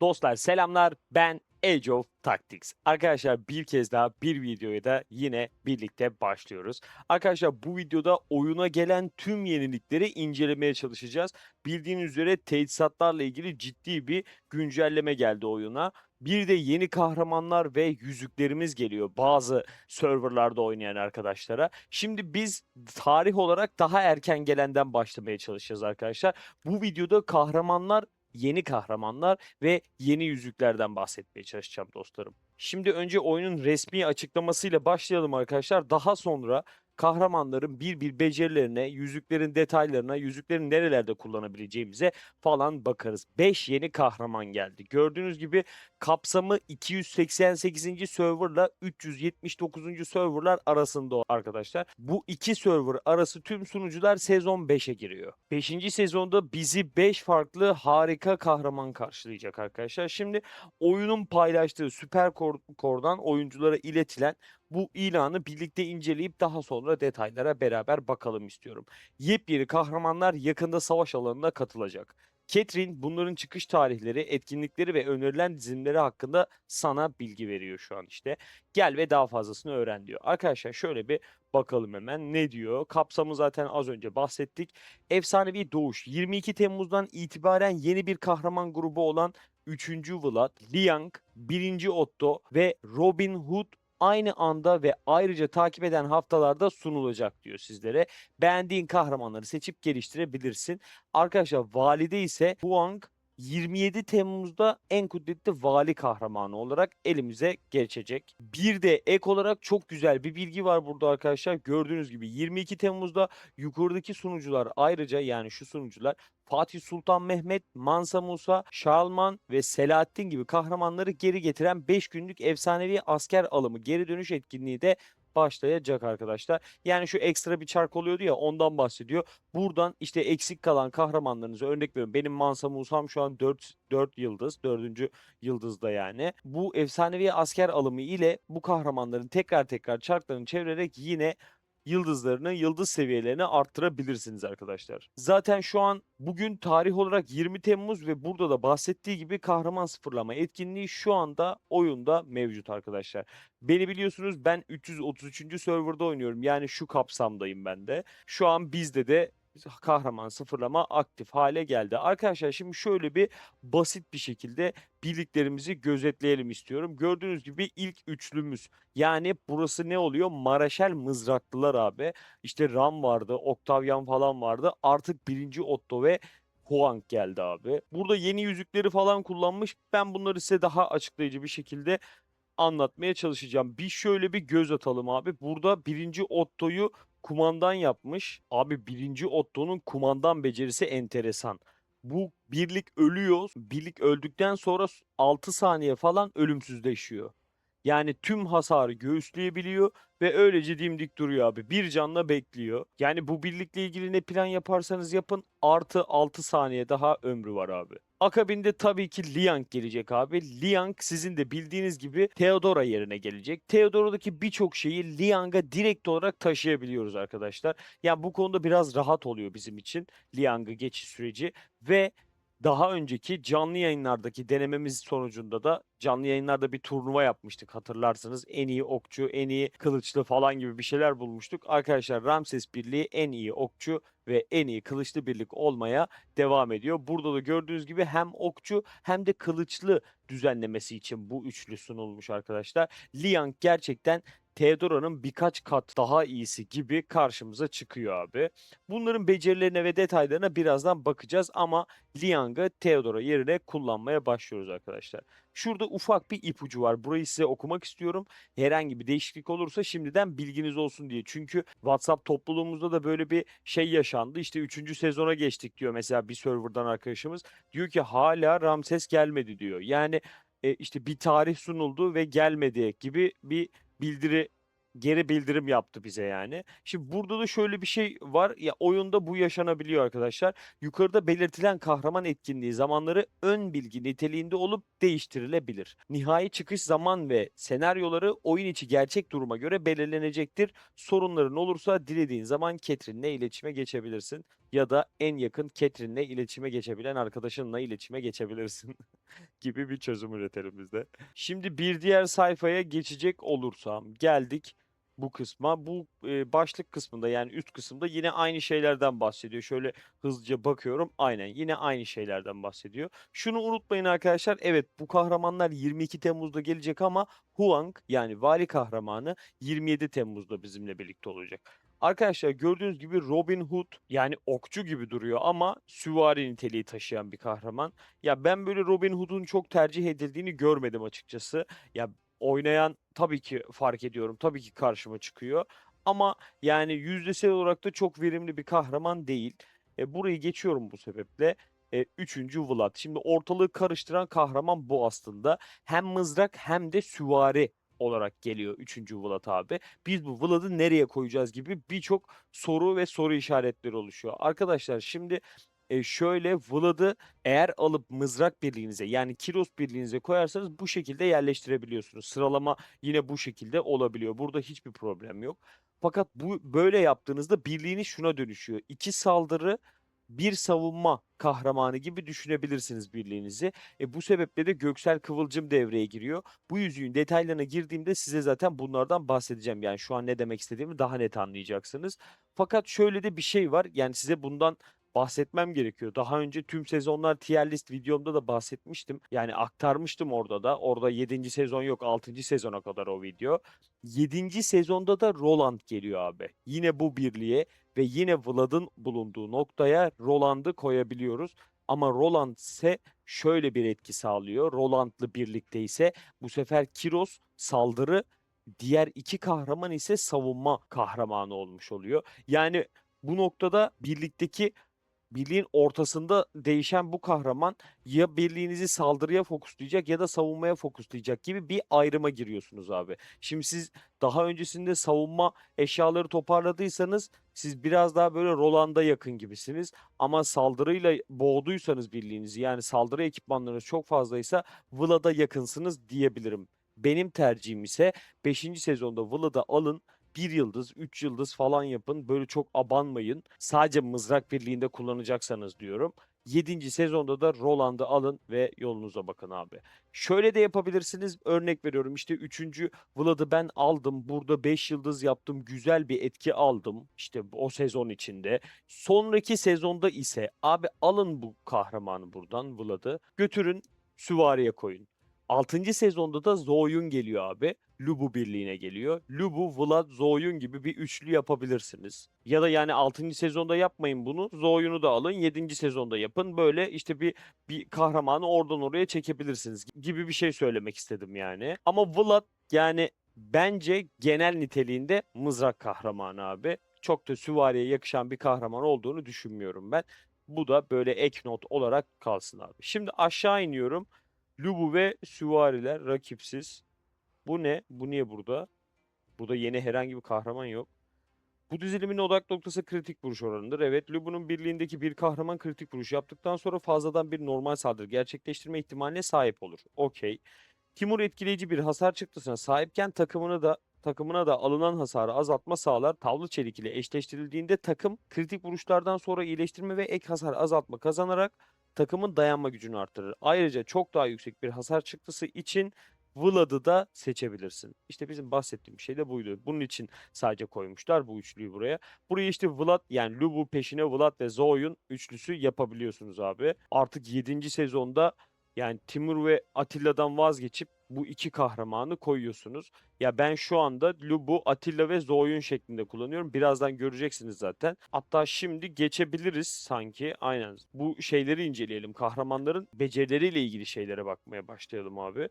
Dostlar selamlar, ben Age of Tactics. Arkadaşlar bir kez daha bir videoya da yine birlikte başlıyoruz. Arkadaşlar bu videoda oyuna gelen tüm yenilikleri incelemeye çalışacağız. Bildiğiniz üzere teçhizatlarla ilgili ciddi bir güncelleme geldi oyuna. Bir de yeni kahramanlar ve yüzüklerimiz geliyor bazı serverlarda oynayan arkadaşlara. Şimdi biz tarih olarak daha erken gelenden başlamaya çalışacağız arkadaşlar. Bu videoda yeni kahramanlar ve yeni yüzüklerden bahsetmeye çalışacağım dostlarım. Şimdi önce oyunun resmi açıklamasıyla başlayalım arkadaşlar. Daha sonra kahramanların bir becerilerine, yüzüklerin detaylarına, yüzüklerin nerelerde kullanabileceğimize falan bakarız. 5 yeni kahraman geldi. Gördüğünüz gibi kapsamı 288. serverla 379. serverlar arasında arkadaşlar. Bu iki server arası tüm sunucular sezon 5'e giriyor. 5. sezonda bizi 5 farklı harika kahraman karşılayacak arkadaşlar. Şimdi oyunun paylaştığı Kor'dan oyunculara iletilen bu ilanı birlikte inceleyip daha sonra detaylara beraber bakalım istiyorum. Yepyeni kahramanlar yakında savaş alanına katılacak. Catherine bunların çıkış tarihleri, etkinlikleri ve önerilen dizilimleri hakkında sana bilgi veriyor şu an işte. Gel ve daha fazlasını öğren diyor. Arkadaşlar şöyle bir bakalım hemen ne diyor. Kapsamı zaten az önce bahsettik. Efsanevi Doğuş 22 Temmuz'dan itibaren yeni bir kahraman grubu olan 3. Vlad, Liang, 1. Otto ve Robin Hood aynı anda ve ayrıca takip eden haftalarda sunulacak diyor sizlere. Beğendiğin kahramanları seçip geliştirebilirsin. Arkadaşlar valide ise Huang 27 Temmuz'da en kudretli vali kahramanı olarak elimize geçecek. Bir de ek olarak çok güzel bir bilgi var burada arkadaşlar. Gördüğünüz gibi 22 Temmuz'da yukarıdaki sunucular ayrıca yani şu sunucular Fatih Sultan Mehmet, Mansa Musa, Şarlman ve Selahattin gibi kahramanları geri getiren 5 günlük efsanevi asker alımı geri dönüş etkinliği de başlayacak arkadaşlar. Yani şu ekstra bir çark oluyordu ya ondan bahsediyor. Buradan işte eksik kalan kahramanlarınızı örnek veriyorum. Benim Mansa Musa'm şu an 4 yıldız. Dördüncü yıldızda yani. Bu efsanevi asker alımı ile bu kahramanların tekrar çarklarını çevirerek yine yıldız seviyelerini arttırabilirsiniz arkadaşlar. Zaten şu an bugün tarih olarak 20 Temmuz ve burada da bahsettiği gibi kahraman sıfırlama etkinliği şu anda oyunda mevcut arkadaşlar. Beni biliyorsunuz ben 333. serverda oynuyorum. Yani şu kapsamdayım ben de. Şu an bizde de kahraman sıfırlama aktif hale geldi. Arkadaşlar şimdi şöyle bir basit bir şekilde birliklerimizi gözetleyelim istiyorum. Gördüğünüz gibi ilk üçlümüz yani burası ne oluyor? Maraşel mızraklılar abi. İşte Ram vardı, Octavian falan vardı. Artık birinci Otto ve Huang geldi abi. Burada yeni yüzükleri falan kullanmış. Ben bunları size daha açıklayıcı bir şekilde anlatmaya çalışacağım. Bir şöyle bir göz atalım abi. Burada birinci Otto'yu kumandan yapmış. Abi birinci Otto'nun kumandan becerisi enteresan. Bu birlik ölüyor. Birlik öldükten sonra 6 saniye falan ölümsüzleşiyor. Yani tüm hasarı göğüsleyebiliyor ve öylece dimdik duruyor abi. Bir canla bekliyor. Yani bu birlikle ilgili ne plan yaparsanız yapın artı 6 saniye daha ömrü var abi. Akabinde tabii ki Liang gelecek abi. Liang sizin de bildiğiniz gibi Theodora yerine gelecek. Theodora'daki birçok şeyi Liang'a direkt olarak taşıyabiliyoruz arkadaşlar. Yani bu konuda biraz rahat oluyor bizim için Liang'a geçiş süreci ve daha önceki canlı yayınlardaki denememiz sonucunda da canlı yayınlarda bir turnuva yapmıştık hatırlarsınız. En iyi okçu, en iyi kılıçlı falan gibi bir şeyler bulmuştuk. Arkadaşlar Ramses Birliği en iyi okçu ve en iyi kılıçlı birlik olmaya devam ediyor. Burada da gördüğünüz gibi hem okçu hem de kılıçlı düzenlemesi için bu üçlü sunulmuş arkadaşlar. Liang gerçekten Theodora'nın birkaç kat daha iyisi gibi karşımıza çıkıyor abi. Bunların becerilerine ve detaylarına birazdan bakacağız ama Liang'ı Theodora yerine kullanmaya başlıyoruz arkadaşlar. Şurada ufak bir ipucu var. Burayı size okumak istiyorum. Herhangi bir değişiklik olursa şimdiden bilginiz olsun diye. Çünkü WhatsApp topluluğumuzda da böyle bir şey yaşandı. İşte 3. sezona geçtik diyor mesela bir serverdan arkadaşımız. Diyor ki hala Ramses gelmedi diyor. Yani işte bir tarih sunuldu ve gelmedi gibi bir bildiri geri bildirim yaptı bize yani. Şimdi burada da şöyle bir şey var. Ya oyunda bu yaşanabiliyor arkadaşlar. Yukarıda belirtilen kahraman etkinliği zamanları ön bilgi niteliğinde olup değiştirilebilir. Nihai çıkış zaman ve senaryoları oyun içi gerçek duruma göre belirlenecektir. Sorunların olursa dilediğin zaman Catherine'le iletişime geçebilirsin ya da en yakın Catherine'le iletişime geçebilen arkadaşınla iletişime geçebilirsin gibi bir çözüm üretelim biz de. Şimdi bir diğer sayfaya geçecek olursam geldik bu kısma. Bu başlık kısmında yani üst kısımda yine aynı şeylerden bahsediyor. Şöyle hızlıca bakıyorum. Aynen yine aynı şeylerden bahsediyor. Şunu unutmayın arkadaşlar. Evet bu kahramanlar 22 Temmuz'da gelecek ama Huang yani vali kahramanı 27 Temmuz'da bizimle birlikte olacak. Arkadaşlar gördüğünüz gibi Robin Hood yani okçu gibi duruyor ama süvari niteliği taşıyan bir kahraman. Ya ben böyle Robin Hood'un çok tercih edildiğini görmedim açıkçası. Ya oynayan tabii ki fark ediyorum. Tabii ki karşıma çıkıyor. Ama yani yüzdesel olarak da çok verimli bir kahraman değil. Burayı geçiyorum bu sebeple. Üçüncü Vlad. Şimdi ortalığı karıştıran kahraman bu aslında. Hem mızrak hem de süvari olarak geliyor üçüncü Vlad abi. Biz bu Vlad'ı nereye koyacağız gibi birçok soru ve soru işaretleri oluşuyor. Arkadaşlar şimdi şöyle Vlad'ı eğer alıp mızrak birliğinize yani Kiros birliğinize koyarsanız bu şekilde yerleştirebiliyorsunuz. Sıralama yine bu şekilde olabiliyor. Burada hiçbir problem yok. Fakat bu böyle yaptığınızda birliğiniz şuna dönüşüyor. İki saldırı, bir savunma kahramanı gibi düşünebilirsiniz birliğinizi. Bu sebeple de Göksel Kıvılcım devreye giriyor. Bu yüzüğün detaylarına girdiğimde size zaten bunlardan bahsedeceğim. Yani şu an ne demek istediğimi daha net anlayacaksınız. Fakat şöyle de bir şey var. Yani size bundan bahsetmem gerekiyor. Daha önce tüm sezonlar tier list videomda da bahsetmiştim. Yani aktarmıştım orada da. Orada 7. sezon yok, 6. sezona kadar o video. 7. sezonda da Roland geliyor abi. Yine bu birliğe ve yine Vlad'ın bulunduğu noktaya Roland'ı koyabiliyoruz. Ama Roland ise şöyle bir etki sağlıyor. Roland'lı birlikte ise bu sefer Kiros saldırı, diğer iki kahraman ise savunma kahramanı olmuş oluyor. Yani bu noktada birliğin ortasında değişen bu kahraman ya birliğinizi saldırıya fokuslayacak ya da savunmaya fokuslayacak gibi bir ayrıma giriyorsunuz abi. Şimdi siz daha öncesinde savunma eşyaları toparladıysanız siz biraz daha böyle Roland'a yakın gibisiniz. Ama saldırıyla boğduysanız birliğinizi yani saldırı ekipmanlarınız çok fazlaysa Vlad'a yakınsınız diyebilirim. Benim tercihim ise 5. sezonda Vlad'ı alın, bir yıldız, 3 yıldız falan yapın. Böyle çok abanmayın. Sadece mızrak birliğinde kullanacaksanız diyorum. 7. sezonda da Roland'ı alın ve yolunuza bakın abi. Şöyle de yapabilirsiniz. Örnek veriyorum işte 3. Vlad'ı ben aldım. Burada 5 yıldız yaptım. Güzel bir etki aldım. İşte o sezon içinde. Sonraki sezonda ise abi alın bu kahramanı buradan Vlad'ı. Götürün süvariye koyun. 6. sezonda da Zoyun geliyor abi. Lubu birliğine geliyor. Lubu, Vlad, Zoyun gibi bir üçlü yapabilirsiniz. Ya da yani 6. sezonda yapmayın bunu. Zoyun'u da alın. 7. sezonda yapın. Böyle işte bir kahramanı oradan oraya çekebilirsiniz gibi bir şey söylemek istedim yani. Ama Vlad yani bence genel niteliğinde mızrak kahramanı abi. Çok da süvariye yakışan bir kahraman olduğunu düşünmüyorum ben. Bu da böyle ek not olarak kalsın abi. Şimdi aşağı iniyorum. Lubu ve süvariler rakipsiz. Bu ne? Bu niye burada? Burada yeni herhangi bir kahraman yok. Bu dizilimin odak noktası kritik vuruş oranıdır. Evet, Lubu'nun birliğindeki bir kahraman kritik vuruş yaptıktan sonra fazladan bir normal saldırı gerçekleştirme ihtimaline sahip olur. Okey. Timur etkileyici bir hasar çıktısına sahipken takımına da alınan hasarı azaltma sağlar. Tavlı çelik ile eşleştirildiğinde takım kritik vuruşlardan sonra iyileştirme ve ek hasar azaltma kazanarak takımın dayanma gücünü arttırır. Ayrıca çok daha yüksek bir hasar çıktısı için Vlad'ı da seçebilirsin. İşte bizim bahsettiğim şey de buydu. Bunun için sadece koymuşlar bu üçlüyü buraya. Buraya işte Vlad yani Lubu peşine Vlad ve Zoe'yun üçlüsü yapabiliyorsunuz abi. Artık 7. sezonda yani Timur ve Atilla'dan vazgeçip bu iki kahramanı koyuyorsunuz. Ya ben şu anda Lubu, Atilla ve Zoyun şeklinde kullanıyorum. Birazdan göreceksiniz zaten. Hatta şimdi geçebiliriz sanki. Aynen. Bu şeyleri inceleyelim. Kahramanların becerileriyle ilgili şeylere bakmaya başlayalım abi.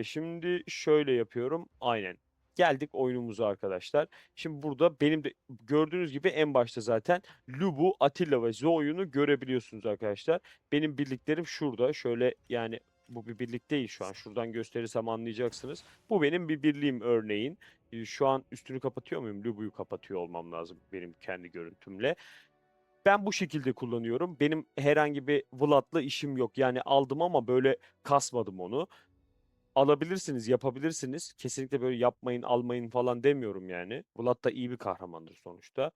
Şimdi şöyle yapıyorum. Aynen. Geldik oyunumuza arkadaşlar. Şimdi burada benim de gördüğünüz gibi en başta zaten Lubu, Atilla ve Zoyun'u görebiliyorsunuz arkadaşlar. Benim birliklerim şurada. Şöyle yani Bu bir birlik değil şu an. Şuradan gösterirsem anlayacaksınız. Bu benim bir birliğim örneğin. Şu an üstünü kapatıyor muyum? Lubu'yu kapatıyor olmam lazım benim kendi görüntümle. Ben bu şekilde kullanıyorum. Benim herhangi bir Vlad'la işim yok. Yani aldım ama böyle kasmadım onu. Alabilirsiniz, yapabilirsiniz. Kesinlikle böyle yapmayın, almayın falan demiyorum yani. Vlad da iyi bir kahramandır sonuçta.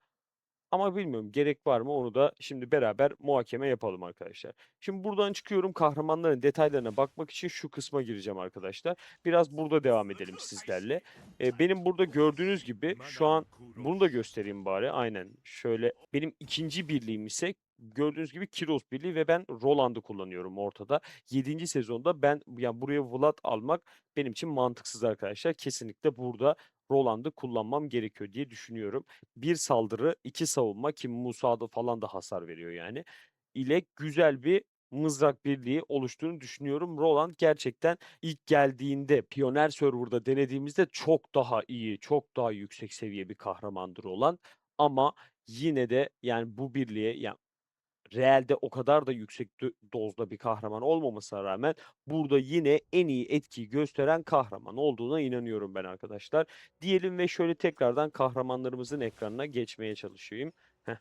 Ama bilmiyorum gerek var mı onu da şimdi beraber muhakeme yapalım arkadaşlar. Şimdi buradan çıkıyorum, kahramanların detaylarına bakmak için şu kısma gireceğim arkadaşlar. Biraz burada devam edelim sizlerle. Benim burada gördüğünüz gibi şu an bunu da göstereyim bari. Aynen şöyle benim ikinci birliğim ise gördüğünüz gibi Kiros birliği ve ben Roland'ı kullanıyorum ortada. 7. sezonda ben yani buraya Vlad almak benim için mantıksız arkadaşlar. Kesinlikle burada Roland'ı kullanmam gerekiyor diye düşünüyorum. Bir saldırı, 2 savunma ki Musa'da falan da hasar veriyor yani. İle güzel bir mızrak birliği oluştuğunu düşünüyorum. Roland gerçekten ilk geldiğinde Piyoner Server'da denediğimizde çok daha iyi, çok daha yüksek seviye bir kahramandır olan ama yine de yani bu birliğe yani realde o kadar da yüksek dozda bir kahraman olmamasına rağmen burada yine en iyi etkiyi gösteren kahraman olduğuna inanıyorum ben arkadaşlar. Diyelim ve şöyle tekrardan kahramanlarımızın ekranına geçmeye çalışayım. Heh,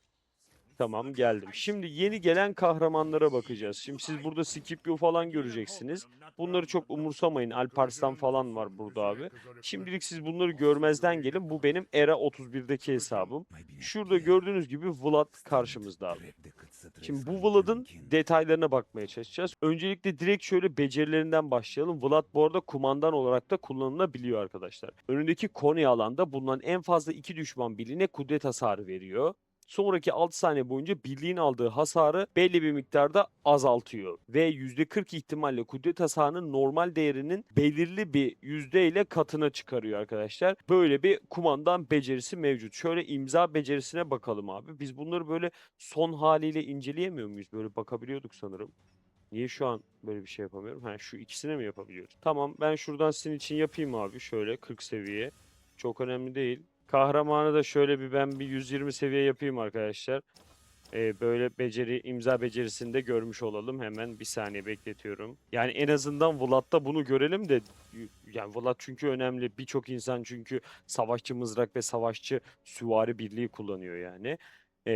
tamam geldim. Şimdi yeni gelen kahramanlara bakacağız. Şimdi siz burada Scipio falan göreceksiniz. Bunları çok umursamayın. Alparslan falan var burada abi. Şimdilik siz bunları görmezden gelin. Bu benim Era 31'deki hesabım. Şurada gördüğünüz gibi Vlad karşımızda abi. Şimdi bu Vlad'ın detaylarına bakmaya çalışacağız. Öncelikle direkt şöyle becerilerinden başlayalım. Vlad bu arada kumandan olarak da kullanılabiliyor arkadaşlar. Önündeki Konya alanda bulunan en fazla 2 düşman birliğine kudret hasarı veriyor. Sonraki 6 saniye boyunca birliğin aldığı hasarı belli bir miktarda azaltıyor. Ve %40 ihtimalle kudret hasarının normal değerinin belirli bir yüzdeyle katına çıkarıyor arkadaşlar. Böyle bir kumandan becerisi mevcut. Şöyle imza becerisine bakalım abi. Biz bunları böyle son haliyle inceleyemiyor muyuz? Böyle bakabiliyorduk sanırım. Niye şu an böyle bir şey yapamıyorum? Ha, şu ikisine mi yapabiliyoruz? Tamam, ben şuradan sizin için yapayım abi. Şöyle 40 seviye. Çok önemli değil. Kahramanı da şöyle ben bir 120 seviye yapayım arkadaşlar. Böyle imza becerisini de görmüş olalım. Hemen bir saniye bekletiyorum. Yani en azından Vlad'da bunu görelim de yani Vlad çünkü önemli. Birçok insan çünkü savaşçı mızrak ve savaşçı süvari birliği kullanıyor yani.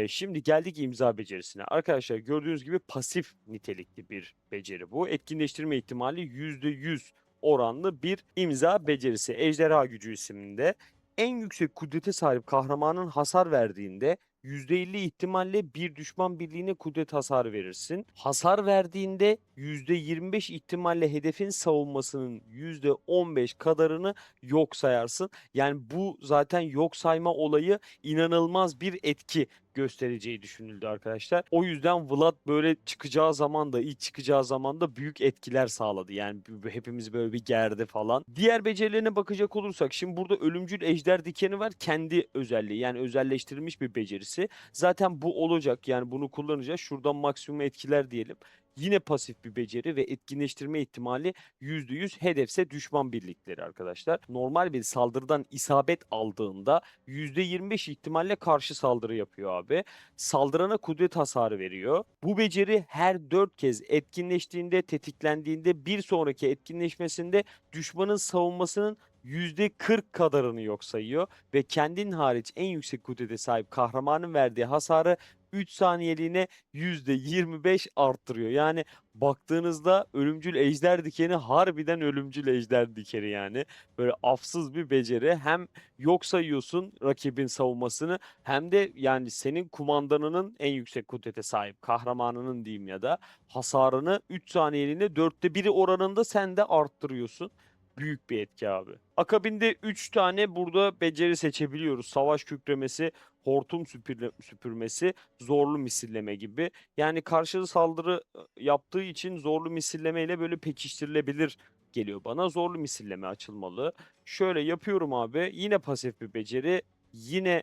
Şimdi geldik imza becerisine. Arkadaşlar gördüğünüz gibi pasif nitelikli bir beceri bu. Etkinleştirme ihtimali %100 oranlı bir imza becerisi. Ejderha gücü isminde. En yüksek kudrete sahip kahramanın hasar verdiğinde %50 ihtimalle bir düşman birliğine kudret hasar verirsin. Hasar verdiğinde %25 ihtimalle hedefin savunmasının %15 kadarını yok sayarsın. Yani bu zaten yok sayma olayı inanılmaz bir etki göstereceği düşünüldü arkadaşlar. O yüzden Vlad böyle çıkacağı zaman da ilk çıkacağı zaman da büyük etkiler sağladı. Yani hepimiz böyle bir gerdi falan. Diğer becerilerine bakacak olursak şimdi burada ölümcül ejder dikeni var. Kendi özelliği yani özelleştirilmiş bir becerisi. Zaten bu olacak yani bunu kullanacağız. Şuradan maksimum etkiler diyelim. Yine pasif bir beceri ve etkinleştirme ihtimali %100 hedefse düşman birlikleri arkadaşlar. Normal bir saldırıdan isabet aldığında %25 ihtimalle karşı saldırı yapıyor abi. Saldırana kudret hasarı veriyor. Bu beceri her 4 kez etkinleştiğinde, tetiklendiğinde bir sonraki etkinleşmesinde düşmanın savunmasının %40 kadarını yok sayıyor ve kendin hariç en yüksek kudrete sahip kahramanın verdiği hasarı 3 saniyeliğine %25 arttırıyor. Yani baktığınızda ölümcül ejder dikeni harbiden ölümcül ejder dikeni yani. Böyle afsız bir beceri. Hem yok sayıyorsun rakibin savunmasını hem de yani senin kumandanının en yüksek kudrete sahip kahramanının diyeyim ya da hasarını 3 saniyeliğine 1/4 oranında sen de arttırıyorsun. Büyük bir etki abi. Akabinde 3 tane burada beceri seçebiliyoruz. Savaş kükremesi, hortum süpürmesi, zorlu misilleme gibi. Yani karşılığı saldırı yaptığı için zorlu misilleme ile böyle pekiştirilebilir geliyor bana. Zorlu misilleme açılmalı. Şöyle yapıyorum abi. Yine pasif bir beceri. Yine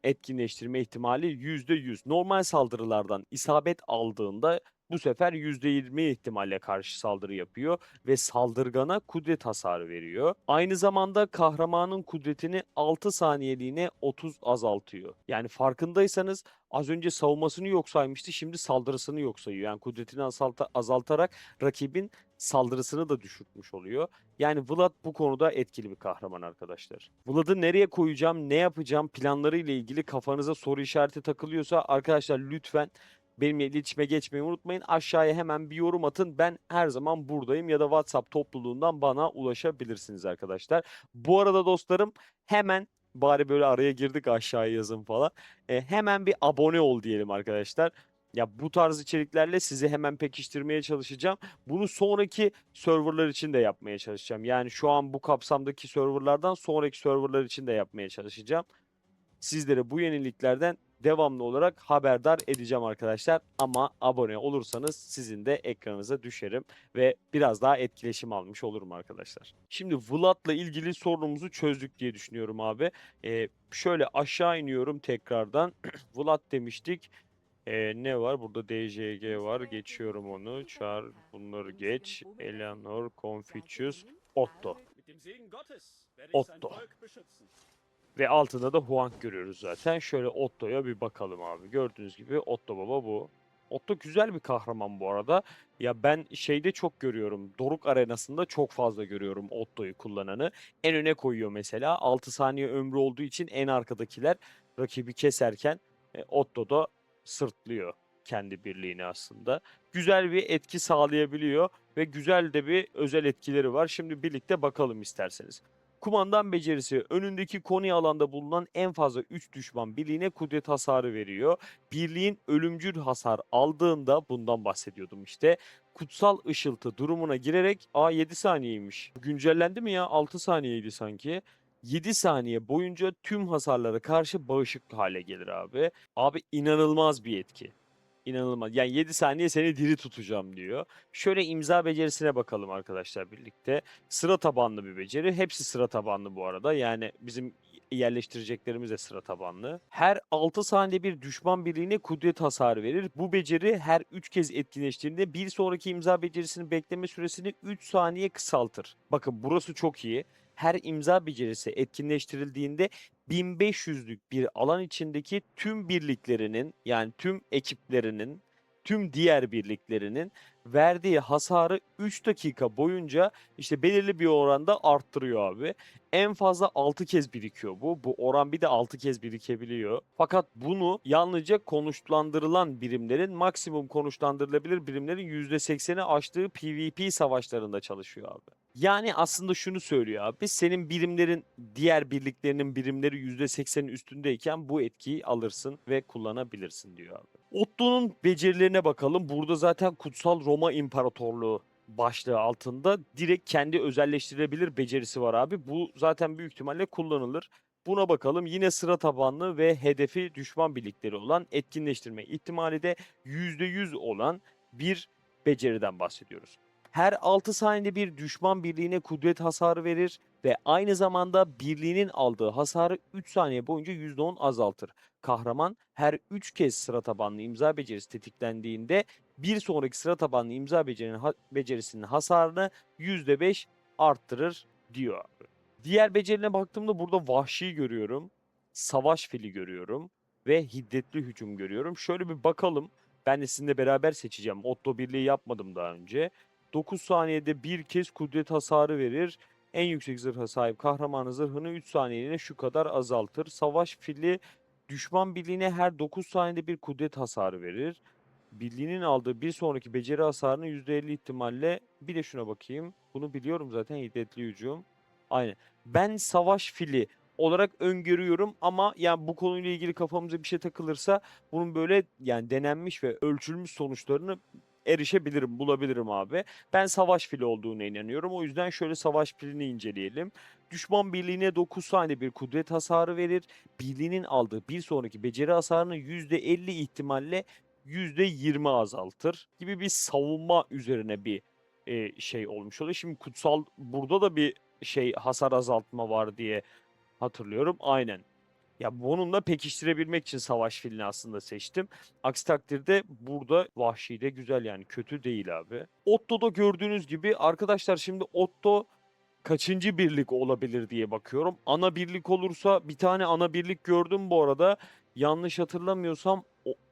etkinleştirme ihtimali %100. Normal saldırılardan isabet aldığında Bu sefer %20 ihtimalle karşı saldırı yapıyor ve saldırgana kudret hasarı veriyor. Aynı zamanda kahramanın kudretini 6 saniyeliğine 30 azaltıyor. Yani farkındaysanız az önce savunmasını yok saymıştı, şimdi saldırısını yok sayıyor. Yani kudretini azaltarak rakibin saldırısını da düşürtmüş oluyor. Yani Vlad bu konuda etkili bir kahraman arkadaşlar. Vlad'ı nereye koyacağım, ne yapacağım planları ile ilgili kafanıza soru işareti takılıyorsa arkadaşlar lütfen benimle iletişime geçmeyi unutmayın. Aşağıya hemen bir yorum atın. Ben her zaman buradayım ya da WhatsApp topluluğundan bana ulaşabilirsiniz arkadaşlar. Bu arada dostlarım hemen bari böyle araya girdik aşağıya yazın falan. Hemen bir abone ol diyelim arkadaşlar. Ya bu tarz içeriklerle sizi hemen pekiştirmeye çalışacağım. Bunu sonraki serverlar için de yapmaya çalışacağım. Yani şu an bu kapsamdaki serverlardan sonraki serverlar için de yapmaya çalışacağım. Sizlere bu yeniliklerden devamlı olarak haberdar edeceğim arkadaşlar. Ama abone olursanız sizin de ekranınıza düşerim ve biraz daha etkileşim almış olurum arkadaşlar. Şimdi Vlad'la ilgili sorunumuzu çözdük diye düşünüyorum abi. Şöyle aşağı iniyorum tekrardan. Vlad demiştik. Ne var? Burada DJG var. Geçiyorum onu. Çağır bunları geç. Eleanor, Confucius, Otto. Otto. Ve altında da Huang görüyoruz zaten. Şöyle Otto'ya bir bakalım abi. Gördüğünüz gibi Otto baba bu. Otto güzel bir kahraman bu arada. Ya ben şeyde çok görüyorum. Doruk arenasında çok fazla görüyorum Otto'yu kullananı. En öne koyuyor mesela. 6 saniye ömrü olduğu için en arkadakiler rakibi keserken Otto da sırtlıyor kendi birliğini aslında. Güzel bir etki sağlayabiliyor ve güzel de bir özel etkileri var. Şimdi birlikte bakalım isterseniz. Kumandan becerisi önündeki koni alanda bulunan en fazla 3 düşman birliğine kudret hasarı veriyor. Birliğin ölümcül hasar aldığında bundan bahsediyordum işte. Kutsal ışıltı durumuna girerek 7 saniyeymiş. Güncellendi mi ya? 6 saniyeydi sanki. 7 saniye boyunca tüm hasarlara karşı bağışıklı hale gelir abi. Abi inanılmaz bir etki. İnanılmaz. Yani 7 saniye seni diri tutacağım diyor. Şöyle imza becerisine bakalım arkadaşlar birlikte. Sıra tabanlı bir beceri. Hepsi sıra tabanlı bu arada. Yani bizim yerleştireceklerimiz de sıra tabanlı. Her 6 saniye bir düşman birliğine kudret hasarı verir. Bu beceri her 3 kez etkinleştiğinde bir sonraki imza becerisinin bekleme süresini 3 saniye kısaltır. Bakın burası çok iyi. Her imza becerisi etkinleştirildiğinde 1500'lük bir alan içindeki tüm birliklerinin yani tüm ekiplerinin tüm diğer birliklerinin verdiği hasarı 3 dakika boyunca işte belirli bir oranda arttırıyor abi. En fazla 6 kez birikiyor bu. Bu oran bir de 6 kez birikebiliyor. Fakat bunu yalnızca konuşlandırılan birimlerin maksimum konuşlandırılabilir birimlerin %80'i aştığı PvP savaşlarında çalışıyor abi. Yani aslında şunu söylüyor abi. Senin birimlerin diğer birliklerinin birimleri %80'in üstündeyken bu etkiyi alırsın ve kullanabilirsin diyor abi. Otto'nun becerilerine bakalım. Burada zaten Kutsal Roma İmparatorluğu başlığı altında direkt kendi özelleştirilebilir becerisi var abi. Bu zaten büyük ihtimalle kullanılır. Buna bakalım. Yine sıra tabanlı ve hedefi düşman birlikleri olan etkinleştirme ihtimali de %100 olan bir beceriden bahsediyoruz. Her 6 saniyede bir düşman birliğine kudret hasarı verir ve aynı zamanda birliğinin aldığı hasarı 3 saniye boyunca %10 azaltır. Kahraman her 3 kez sıra tabanlı imza becerisi tetiklendiğinde bir sonraki sıra tabanlı imza becerisinin hasarını %5 arttırır diyor. Diğer becerilerine baktığımda burada vahşi görüyorum, savaş fili görüyorum ve hiddetli hücum görüyorum. Şöyle bir bakalım. Ben de sizinle beraber seçeceğim. Otto birliği yapmadım daha önce. 9 saniyede bir kez kudret hasarı verir. En yüksek zırha sahip kahramanın zırhını 3 saniyeliğine şu kadar azaltır. Savaş fili düşman birliğine her 9 saniyede bir kudret hasarı verir. Birliğinin aldığı bir sonraki beceri hasarını %50 ihtimalle bir de şuna bakayım. Bunu biliyorum zaten hiddetli hücum. Aynen. Ben savaş fili olarak öngörüyorum ama yani bu konuyla ilgili kafamıza bir şey takılırsa bunun böyle yani denenmiş ve ölçülmüş sonuçlarını erişebilirim, bulabilirim abi. Ben savaş fili olduğuna inanıyorum. O yüzden şöyle savaş filini inceleyelim. Düşman birliğine 9 saniye bir kudret hasarı verir. Birliğinin aldığı bir sonraki beceri hasarını %50 ihtimalle %20 azaltır gibi bir savunma üzerine bir şey olmuş oluyor. Şimdi burada da bir hasar azaltma var diye hatırlıyorum. Aynen. Ya bununla pekiştirebilmek için savaş filini aslında seçtim. Aksi takdirde burada Vahşi de güzel, yani kötü değil abi. Otto'da gördüğünüz gibi arkadaşlar, şimdi Otto kaçıncı birlik olabilir diye bakıyorum. Ana birlik olursa bir tane ana birlik gördüm bu arada. Yanlış hatırlamıyorsam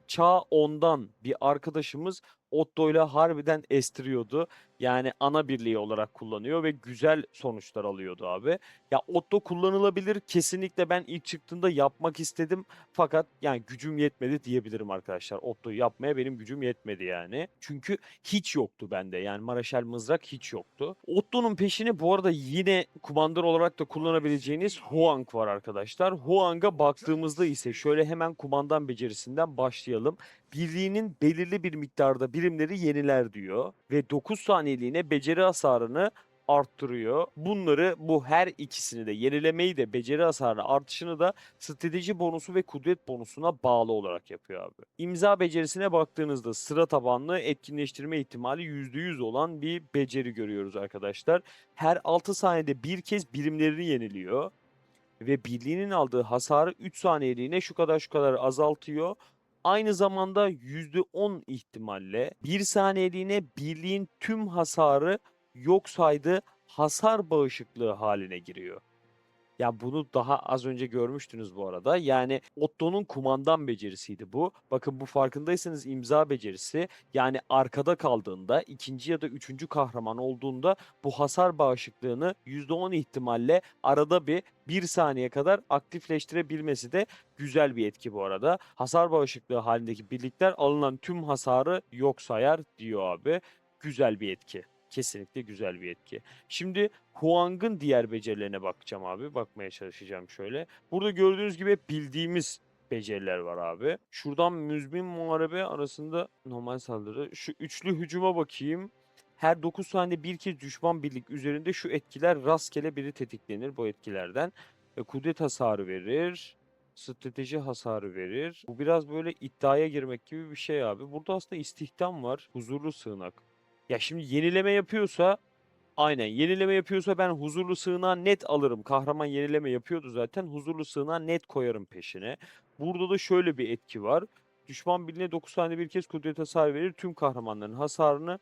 Çağ 10'dan bir arkadaşımız Otto ile harbiden estiriyordu. Yani ana birliği olarak kullanıyor ve güzel sonuçlar alıyordu abi. Ya Otto kullanılabilir. Kesinlikle ben ilk çıktığında yapmak istedim. Fakat yani gücüm yetmedi diyebilirim arkadaşlar. Otto'yu yapmaya benim gücüm yetmedi yani. Çünkü hiç yoktu bende. Yani Maraşel mızrak hiç yoktu. Otto'nun peşine bu arada yine kumandan olarak da kullanabileceğiniz Huang var arkadaşlar. Huang'a baktığımızda ise şöyle hemen kumandan becerisinden başlayalım. Birliğinin belirli bir miktarda birimleri yeniler diyor ve 9 saniyeliğine beceri hasarını arttırıyor. Bunları, bu her ikisini de, yenilemeyi de beceri hasarı artışını da strateji bonusu ve kudret bonusuna bağlı olarak yapıyor abi. İmza becerisine baktığınızda sıra tabanlı etkinleştirme ihtimali %100 olan bir beceri görüyoruz arkadaşlar. Her 6 saniyede bir kez birimlerini yeniliyor ve birliğinin aldığı hasarı 3 saniyeliğine şu kadar azaltıyor. Aynı zamanda %10 ihtimalle 1 saniyeliğine birliğin tüm hasarı yok saydığı hasar bağışıklığı haline giriyor. Ya bunu daha az önce görmüştünüz bu arada. Yani Otto'nun kumandan becerisiydi bu. Bakın, bu farkındaysanız imza becerisi, yani arkada kaldığında, ikinci ya da üçüncü kahraman olduğunda bu hasar bağışıklığını %10 ihtimalle arada bir saniye kadar aktifleştirebilmesi de güzel bir etki bu arada. Hasar bağışıklığı halindeki birlikler alınan tüm hasarı yok sayar diyor abi. Güzel bir etki. Kesinlikle güzel bir etki. Şimdi Huang'ın diğer becerilerine bakacağım abi. Bakmaya çalışacağım şöyle. Burada gördüğünüz gibi hep bildiğimiz beceriler var abi. Şuradan müzmin muharebe arasında normal saldırı. Şu üçlü hücuma bakayım. Her 9 saniyede bir kez düşman birlik üzerinde şu etkiler rastgele biri tetiklenir bu etkilerden. Kudret hasarı verir. Strateji hasarı verir. Bu biraz böyle iddiaya girmek gibi bir şey abi. Burada aslında istihdam var. Huzurlu sığınak. Ya şimdi yenileme yapıyorsa, aynen, yenileme yapıyorsa ben huzurlu sığınağı net alırım. Kahraman yenileme yapıyordu zaten. Huzurlu sığınağı net koyarım peşine. Burada da şöyle bir etki var. Düşman birliğine 9 saniyede bir kez kudret hasar verir. Tüm kahramanların hasarını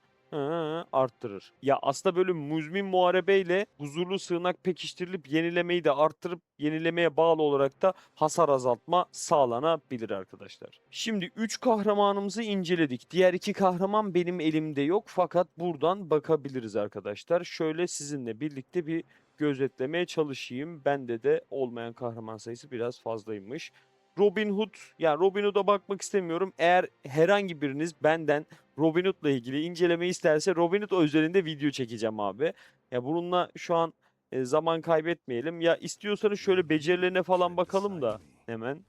arttırır. Ya aslında böyle müzmin muharebeyle huzurlu sığınak pekiştirilip yenilemeyi de arttırıp yenilemeye bağlı olarak da hasar azaltma sağlanabilir arkadaşlar. Şimdi 3 kahramanımızı inceledik. Diğer 2 kahraman benim elimde yok fakat buradan bakabiliriz arkadaşlar. Şöyle sizinle birlikte bir gözetlemeye çalışayım. Bende de olmayan kahraman sayısı biraz fazlaymış. Robin Hood, yani Robin Hood'a bakmak istemiyorum. Eğer herhangi biriniz benden Robin Hood'la ilgili inceleme isterse Robin Hood özelinde video çekeceğim abi. Ya bununla şu an zaman kaybetmeyelim. Ya istiyorsanız şöyle becerilerine falan bakalım da hemen.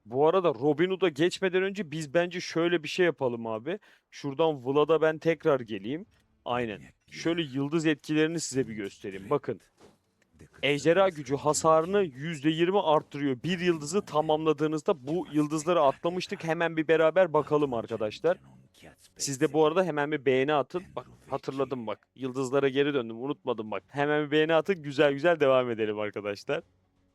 Bu arada Robin Hood'a geçmeden önce biz bence şöyle bir şey yapalım abi. Şuradan Vlad'a ben tekrar geleyim. Aynen. Şöyle yıldız etkilerini size bir göstereyim. Bakın. Ejderha gücü hasarını %20 arttırıyor. Bir yıldızı tamamladığınızda, bu yıldızları atlamıştık. Hemen bir beraber bakalım arkadaşlar. Siz de bu arada hemen bir beğeni atın. Bak, hatırladım bak. Yıldızlara geri döndüm. Unutmadım bak. Hemen bir beğeni atın. Güzel güzel devam edelim arkadaşlar.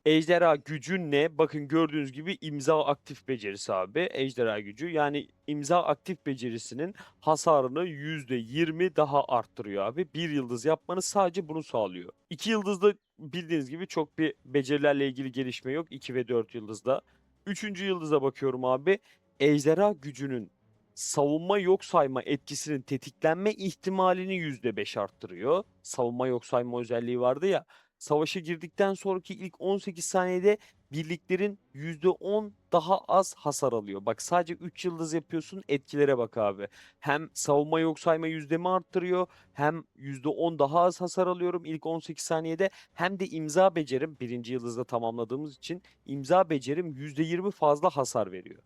Ejderha gücü ne? Bakın, gördüğünüz gibi imza aktif becerisi abi. Ejderha gücü, yani imza aktif becerisinin hasarını %20 daha arttırıyor abi. Bir yıldız yapmanız sadece bunu sağlıyor. İki yıldızda bildiğiniz gibi çok bir becerilerle ilgili gelişme yok. 2 ve 4 yıldızda. Üçüncü yıldıza bakıyorum abi. Ejderha gücünün savunma yok sayma etkisinin tetiklenme ihtimalini %5 arttırıyor. Savunma yok sayma özelliği vardı ya. Savaşa girdikten sonraki ilk 18 saniyede birliklerin %10 daha az hasar alıyor. Bak, sadece 3 yıldız yapıyorsun, etkilere bak abi. Hem savunma yok sayma yüzdemi arttırıyor, hem %10 daha az hasar alıyorum ilk 18 saniyede, hem de imza becerim, birinci yıldızda tamamladığımız için imza becerim %20 fazla hasar veriyor.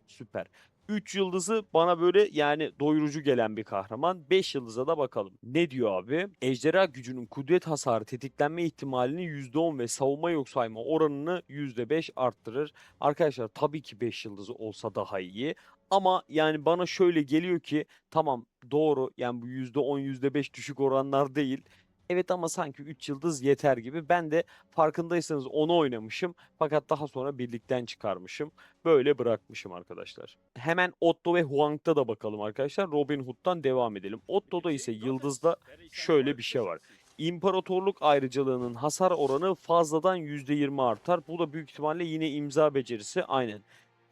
Süper. 3 yıldızı bana böyle yani doyurucu gelen bir kahraman. 5 yıldıza da bakalım. Ne diyor abi? Ejderha gücünün kudret hasarı tetiklenme ihtimalini %10 ve savunma yok sayma oranını %5 arttırır. Arkadaşlar tabii ki 5 yıldızı olsa daha iyi. Ama yani bana şöyle geliyor ki tamam doğru yani bu %10, %5 düşük oranlar değil. Evet ama sanki 3 yıldız yeter gibi. Ben de farkındaysanız onu oynamışım fakat daha sonra birlikten çıkarmışım. Böyle bırakmışım arkadaşlar. Hemen Otto ve Huang'da da bakalım arkadaşlar. Robin Hood'dan devam edelim. Otto'da ise yıldızda şöyle bir şey var. İmparatorluk ayrıcalığının hasar oranı fazladan %20 artar. Bu da büyük ihtimalle yine imza becerisi. Aynen.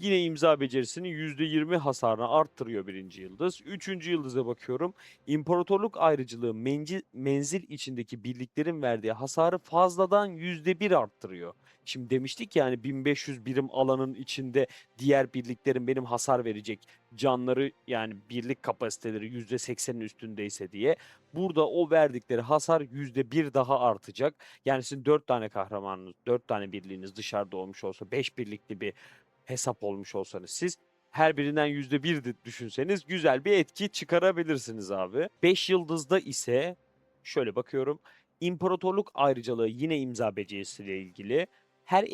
Yine imza becerisinin %20 hasarını arttırıyor birinci yıldız. Üçüncü yıldıza bakıyorum. İmparatorluk ayrıcılığı menzil içindeki birliklerin verdiği hasarı fazladan %1 arttırıyor. Şimdi demiştik yani 1500 birim alanın içinde diğer birliklerin benim hasar verecek canları yani birlik kapasiteleri %80'in üstündeyse diye. Burada o verdikleri hasar %1 daha artacak. Yani sizin 4 tane kahramanınız, 4 tane birliğiniz dışarıda olmuş olsa 5 birlikli bir hesap olmuş olsanız siz her birinden %1 düşünseniz güzel bir etki çıkarabilirsiniz abi. 5 yıldızda ise şöyle bakıyorum. İmparatorluk ayrıcalığı yine imza becerisiyle ilgili her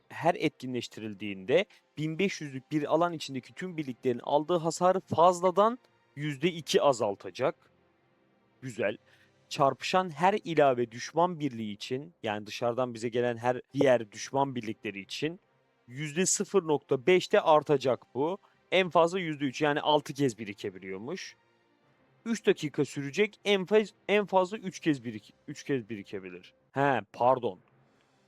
her etkinleştirildiğinde 1500'lük bir alan içindeki tüm birliklerin aldığı hasarı fazladan %2 azaltacak. Güzel. Çarpışan her ilave düşman birliği için yani dışarıdan bize gelen her diğer düşman birlikleri için %0.5'te artacak bu. En fazla %3 yani 6 kez birikebiliyormuş. 3 dakika sürecek en fazla 3 kez birikebilir. He pardon.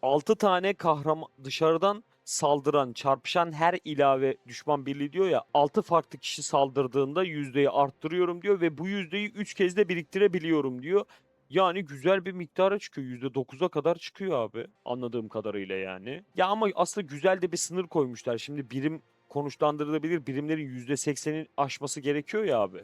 6 tane kahraman dışarıdan saldıran, çarpışan her ilave düşman birliği diyor ya 6 farklı kişi saldırdığında yüzdeyi arttırıyorum diyor ve bu yüzdeyi 3 kez de biriktirebiliyorum diyor. Yani güzel bir miktara çıkıyor. %9'a kadar çıkıyor abi. Anladığım kadarıyla yani. Ya ama aslında güzel de bir sınır koymuşlar. Şimdi birim konuşlandırılabilir. Birimlerin %80'in aşması gerekiyor ya abi.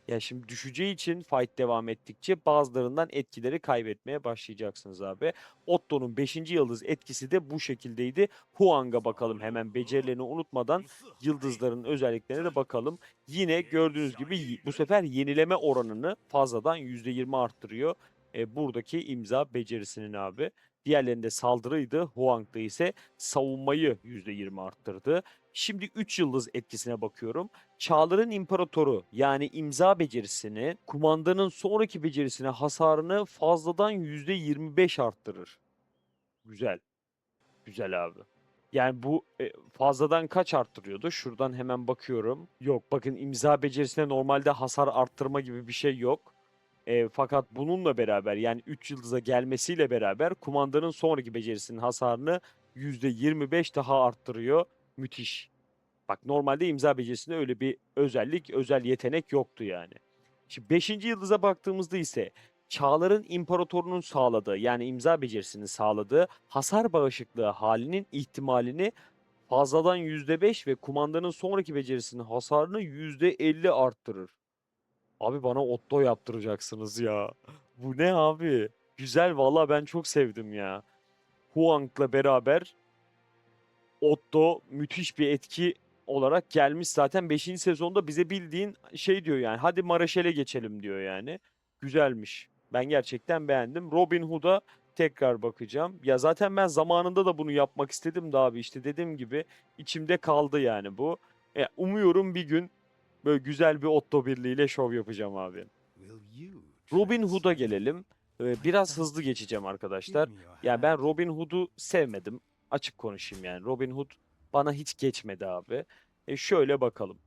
Ya şimdi düşeceği için fight devam ettikçe bazılarından etkileri kaybetmeye başlayacaksınız abi. Otto'nun 5. yıldız etkisi de bu şekildeydi. Huang'a bakalım hemen becerilerini unutmadan yıldızların özelliklerine de bakalım. Yine gördüğünüz gibi bu sefer yenileme oranını fazladan %20 arttırıyor. Buradaki imza becerisinin abi. Diğerlerinde saldırıydı. Huang'da ise savunmayı %20 arttırdı. Şimdi 3 yıldız etkisine bakıyorum. Çağların İmparatoru yani imza becerisini kumandanın sonraki becerisine hasarını fazladan %25 arttırır. Güzel. Güzel abi. Yani bu fazladan kaç arttırıyordu? Şuradan hemen bakıyorum. Yok bakın imza becerisine normalde hasar arttırma gibi bir şey yok. Fakat bununla beraber yani 3 yıldıza gelmesiyle beraber kumandanın sonraki becerisinin hasarını %25 daha arttırıyor. Müthiş. Bak normalde imza becerisinde öyle bir özellik, özel yetenek yoktu yani. Şimdi 5. yıldıza baktığımızda ise Çağlar'ın imparatorunun sağladığı yani imza becerisinin sağladığı hasar bağışıklığı halinin ihtimalini fazladan %5 ve kumandanın sonraki becerisinin hasarını %50 arttırır. Abi bana Otto yaptıracaksınız ya. Bu ne abi? Güzel valla ben çok sevdim ya. Huang'la beraber Otto müthiş bir etki olarak gelmiş zaten 5. sezonda bize bildiğin şey diyor yani hadi Maraşel'e geçelim diyor yani. Güzelmiş. Ben gerçekten beğendim. Robin Hood'a tekrar bakacağım. Ya zaten ben zamanında da bunu yapmak istedim de abi işte dediğim gibi içimde kaldı yani bu. Umuyorum bir gün böyle güzel bir Otto birliğiyle şov yapacağım abi. Robin Hood'a gelelim. Biraz hızlı geçeceğim arkadaşlar. Ya ben Robin Hood'u sevmedim. Açık konuşayım yani. Robin Hood bana hiç geçmedi abi. Şöyle bakalım.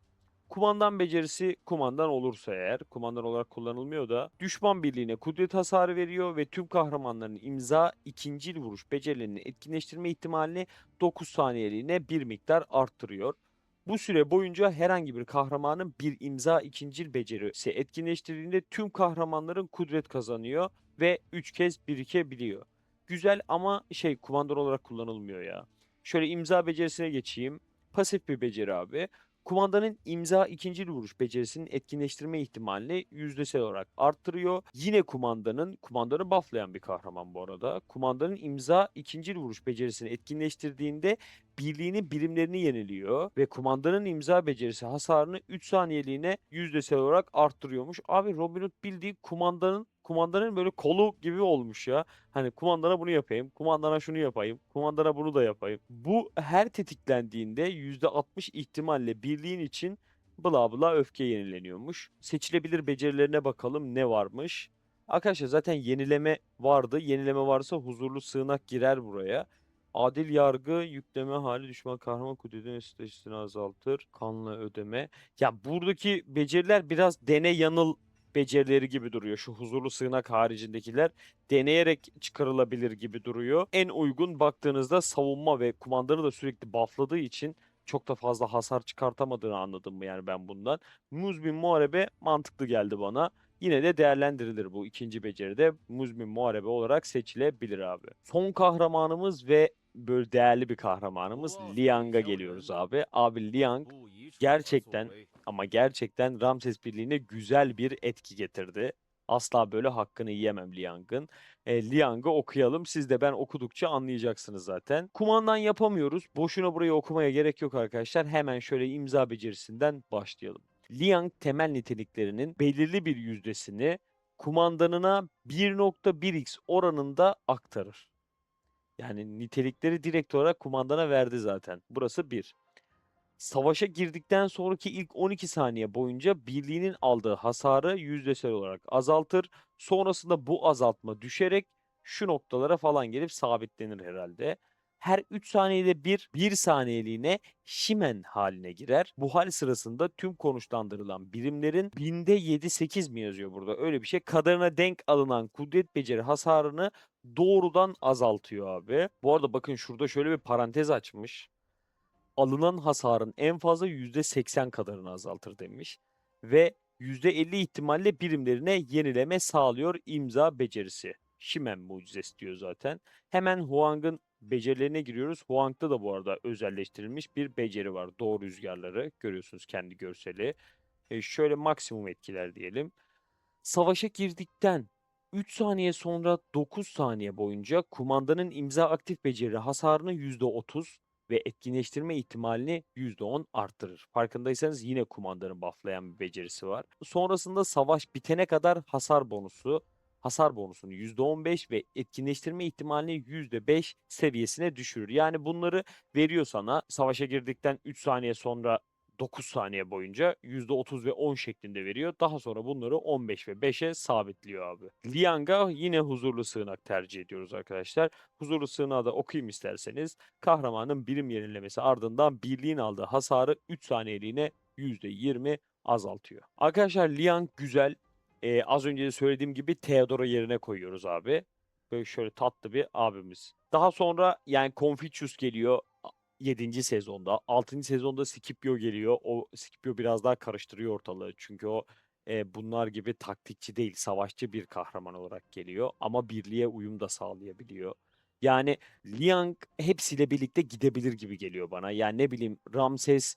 Kumandan becerisi kumandan olursa eğer, kumandan olarak kullanılmıyor da düşman birliğine kudret hasarı veriyor ve tüm kahramanların imza ikincil vuruş becerilerini etkinleştirme ihtimalini 9 saniyeliğine bir miktar arttırıyor. Bu süre boyunca herhangi bir kahramanın bir imza ikincil becerisi etkinleştirdiğinde tüm kahramanların kudret kazanıyor ve 3 kez birikebiliyor. Güzel ama şey kumandan olarak kullanılmıyor ya. Şöyle imza becerisine geçeyim. Pasif bir beceri abi. Kumandanın imza ikincil vuruş becerisinin etkinleştirme ihtimalini yüzdesel olarak arttırıyor. Yine kumandanı bufflayan bir kahraman bu arada. Kumandanın imza ikincil vuruş becerisini etkinleştirdiğinde birliğinin birimlerini yeniliyor ve kumandanın imza becerisi hasarını 3 saniyeliğine yüzdesel olarak arttırıyormuş. Abi Robin Hood bildiği kumandanın böyle kolu gibi olmuş ya. Hani kumandana bunu yapayım, kumandana şunu yapayım, kumandana bunu da yapayım. Bu her tetiklendiğinde %60 ihtimalle birliğin için bla bla öfke yenileniyormuş. Seçilebilir becerilerine bakalım ne varmış. Arkadaşlar zaten yenileme vardı. Yenileme varsa huzurlu sığınak girer buraya. Adil yargı, yükleme hali, düşman kahraman kudretinin stratejisini azaltır. Kanlı ödeme. Ya buradaki beceriler biraz dene yanıl becerileri gibi duruyor. Şu huzurlu sığınak haricindekiler deneyerek çıkarılabilir gibi duruyor. En uygun baktığınızda savunma ve kumandanı da sürekli buffladığı için çok da fazla hasar çıkartamadığını anladım mı yani ben bundan. Muzbin Muharebe mantıklı geldi bana. Yine de değerlendirilir bu ikinci beceride. Muzmin Muharebe olarak seçilebilir abi. Son kahramanımız ve böyle değerli bir kahramanımız Liang'a geliyoruz abi. Abi Liang gerçekten ama gerçekten Ramses Birliği'ne güzel bir etki getirdi. Asla böyle hakkını yiyemem Liang'ın. Liang'ı okuyalım. Siz de ben okudukça anlayacaksınız zaten. Kumandan yapamıyoruz. Boşuna burayı okumaya gerek yok arkadaşlar. Hemen şöyle imza becerisinden başlayalım. Liang temel niteliklerinin belirli bir yüzdesini kumandanına 1.1x oranında aktarır. Yani nitelikleri direkt olarak kumandana verdi zaten. Burası 1. Savaşa girdikten sonraki ilk 12 saniye boyunca birliğinin aldığı hasarı yüzdesel olarak azaltır. Sonrasında bu azaltma düşerek şu noktalara falan gelip sabitlenir herhalde. Her 3 saniyede bir saniyeliğine Shimen haline girer. Bu hal sırasında tüm konuşlandırılan birimlerin binde 7-8 mi yazıyor burada? Öyle bir şey. Kadarına denk alınan kudret beceri hasarını doğrudan azaltıyor abi. Bu arada bakın şurada şöyle bir parantez açmış. Alınan hasarın en fazla %80 kadarını azaltır demiş. Ve %50 ihtimalle birimlerine yenileme sağlıyor imza becerisi. Shimen mucizesi diyor zaten. Hemen Huang'ın becerilerine giriyoruz. Huang'da da bu arada özelleştirilmiş bir beceri var. Doğu rüzgarları görüyorsunuz kendi görseli. Şöyle maksimum etkiler diyelim. Savaşa girdikten 3 saniye sonra 9 saniye boyunca kumandanın imza aktif beceri hasarını %30 ve etkinleştirme ihtimalini %10 arttırır. Farkındaysanız yine kumandanın bufflayan bir becerisi var. Sonrasında savaş bitene kadar hasar bonusunu %15 ve etkinleştirme ihtimalini %5 seviyesine düşürür. Yani bunları veriyor sana. Savaşa girdikten 3 saniye sonra 9 saniye boyunca %30 ve 10 şeklinde veriyor. Daha sonra bunları 15 ve 5'e sabitliyor abi. Liang'a yine huzurlu sığınak tercih ediyoruz arkadaşlar. Huzurlu sığınağı da okuyayım isterseniz. Kahramanın birim yenilemesi ardından birliğin aldığı hasarı 3 saniyeliğine %20 azaltıyor. Arkadaşlar Liang güzel. Az önce de söylediğim gibi Theodora yerine koyuyoruz abi. Böyle şöyle tatlı bir abimiz. Daha sonra yani Confucius geliyor. 7. sezonda. 6. sezonda Scipio geliyor. O Scipio biraz daha karıştırıyor ortalığı. Çünkü o bunlar gibi taktikçi değil, savaşçı bir kahraman olarak geliyor. Ama birliğe uyum da sağlayabiliyor. Yani Liang hepsiyle birlikte gidebilir gibi geliyor bana. Yani ne bileyim Ramses,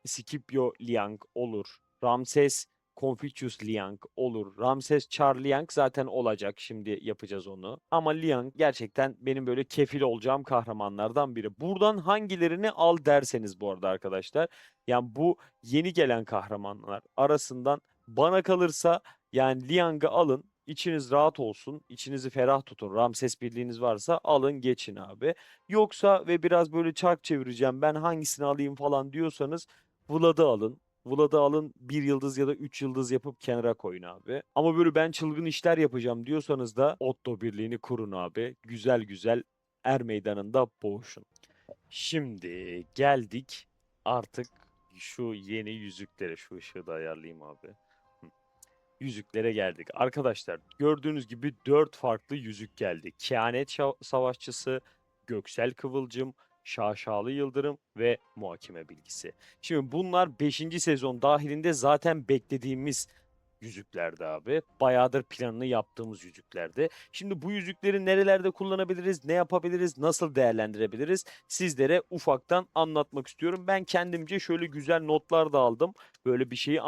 Scipio Liang olur. Ramses Confucius Liang olur. Ramses Char Liang zaten olacak. Şimdi yapacağız onu. Ama Liang gerçekten benim böyle kefil olacağım kahramanlardan biri. Buradan hangilerini al derseniz bu arada arkadaşlar. Yani bu yeni gelen kahramanlar arasından bana kalırsa yani Liang'ı alın. İçiniz rahat olsun. İçinizi ferah tutun. Ramses birliğiniz varsa alın geçin abi. Yoksa ve biraz böyle çark çevireceğim ben hangisini alayım falan diyorsanız Vlad'ı alın. Vlad'ı alın 1 yıldız ya da 3 yıldız yapıp kenara koyun abi. Ama böyle ben çılgın işler yapacağım diyorsanız da Otto birliğini kurun abi. Güzel güzel er meydanında boğuşun. Şimdi geldik artık şu yeni yüzüklere. Şu ışığı da ayarlayayım abi. Hı. Yüzüklere geldik. Arkadaşlar gördüğünüz gibi 4 farklı yüzük geldi. Kehanet Savaşçısı, Göksel Kıvılcım, Şaşalı Yıldırım ve Muhakeme Bilgisi. Şimdi bunlar 5. sezon dahilinde zaten beklediğimiz yüzüklerdi abi. Bayağıdır planını yaptığımız yüzüklerdi. Şimdi bu yüzükleri nerelerde kullanabiliriz, ne yapabiliriz, nasıl değerlendirebiliriz sizlere ufaktan anlatmak istiyorum. Ben kendimce şöyle güzel notlar da aldım. Böyle bir şeyi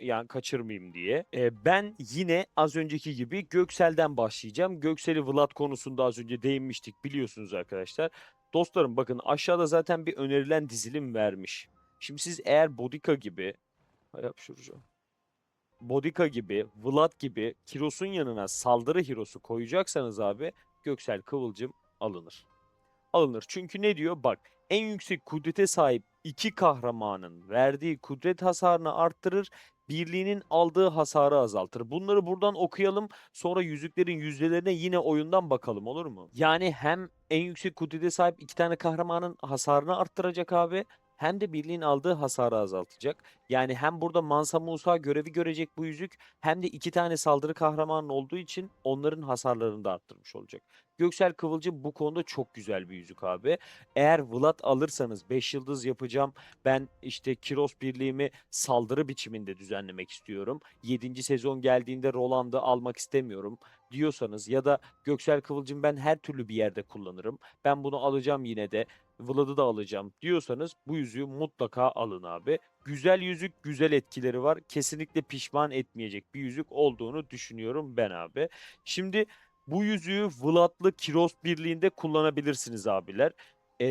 yani kaçırmayayım diye. Ben yine az önceki gibi Göksel'den başlayacağım. Göksel'i Vlad konusunda az önce değinmiştik biliyorsunuz arkadaşlar. Dostlarım bakın aşağıda zaten bir önerilen dizilim vermiş. Şimdi siz eğer Bodica gibi... Hay hapşuracağım. Bodica gibi, Vlad gibi Kiros'un yanına saldırı hero'su koyacaksanız abi Göksel Kıvılcım alınır. Alınır. Çünkü ne diyor? Bak, en yüksek kudrete sahip iki kahramanın verdiği kudret hasarını arttırır, birliğinin aldığı hasarı azaltır. Bunları buradan okuyalım. Sonra yüzüklerin yüzdelerine yine oyundan bakalım, olur mu? Yani hem en yüksek kudrete sahip iki tane kahramanın hasarını arttıracak abi. Hem de birliğin aldığı hasarı azaltacak. Yani hem burada Mansa Musa görevi görecek bu yüzük, hem de iki tane saldırı kahramanın olduğu için onların hasarlarını da arttırmış olacak. Göksel Kıvılcım bu konuda çok güzel bir yüzük abi. Eğer Vlad alırsanız 5 yıldız yapacağım. Ben işte Kiros birliğimi saldırı biçiminde düzenlemek istiyorum. 7. sezon geldiğinde Roland'ı almak istemiyorum diyorsanız ya da Göksel Kıvılcım ben her türlü bir yerde kullanırım. Ben bunu alacağım yine de Vlad'ı da alacağım diyorsanız bu yüzüğü mutlaka alın abi. Güzel yüzük, güzel etkileri var. Kesinlikle pişman etmeyecek bir yüzük olduğunu düşünüyorum ben abi. Şimdi bu yüzüğü Vlad'lı Kiros birliğinde kullanabilirsiniz abiler.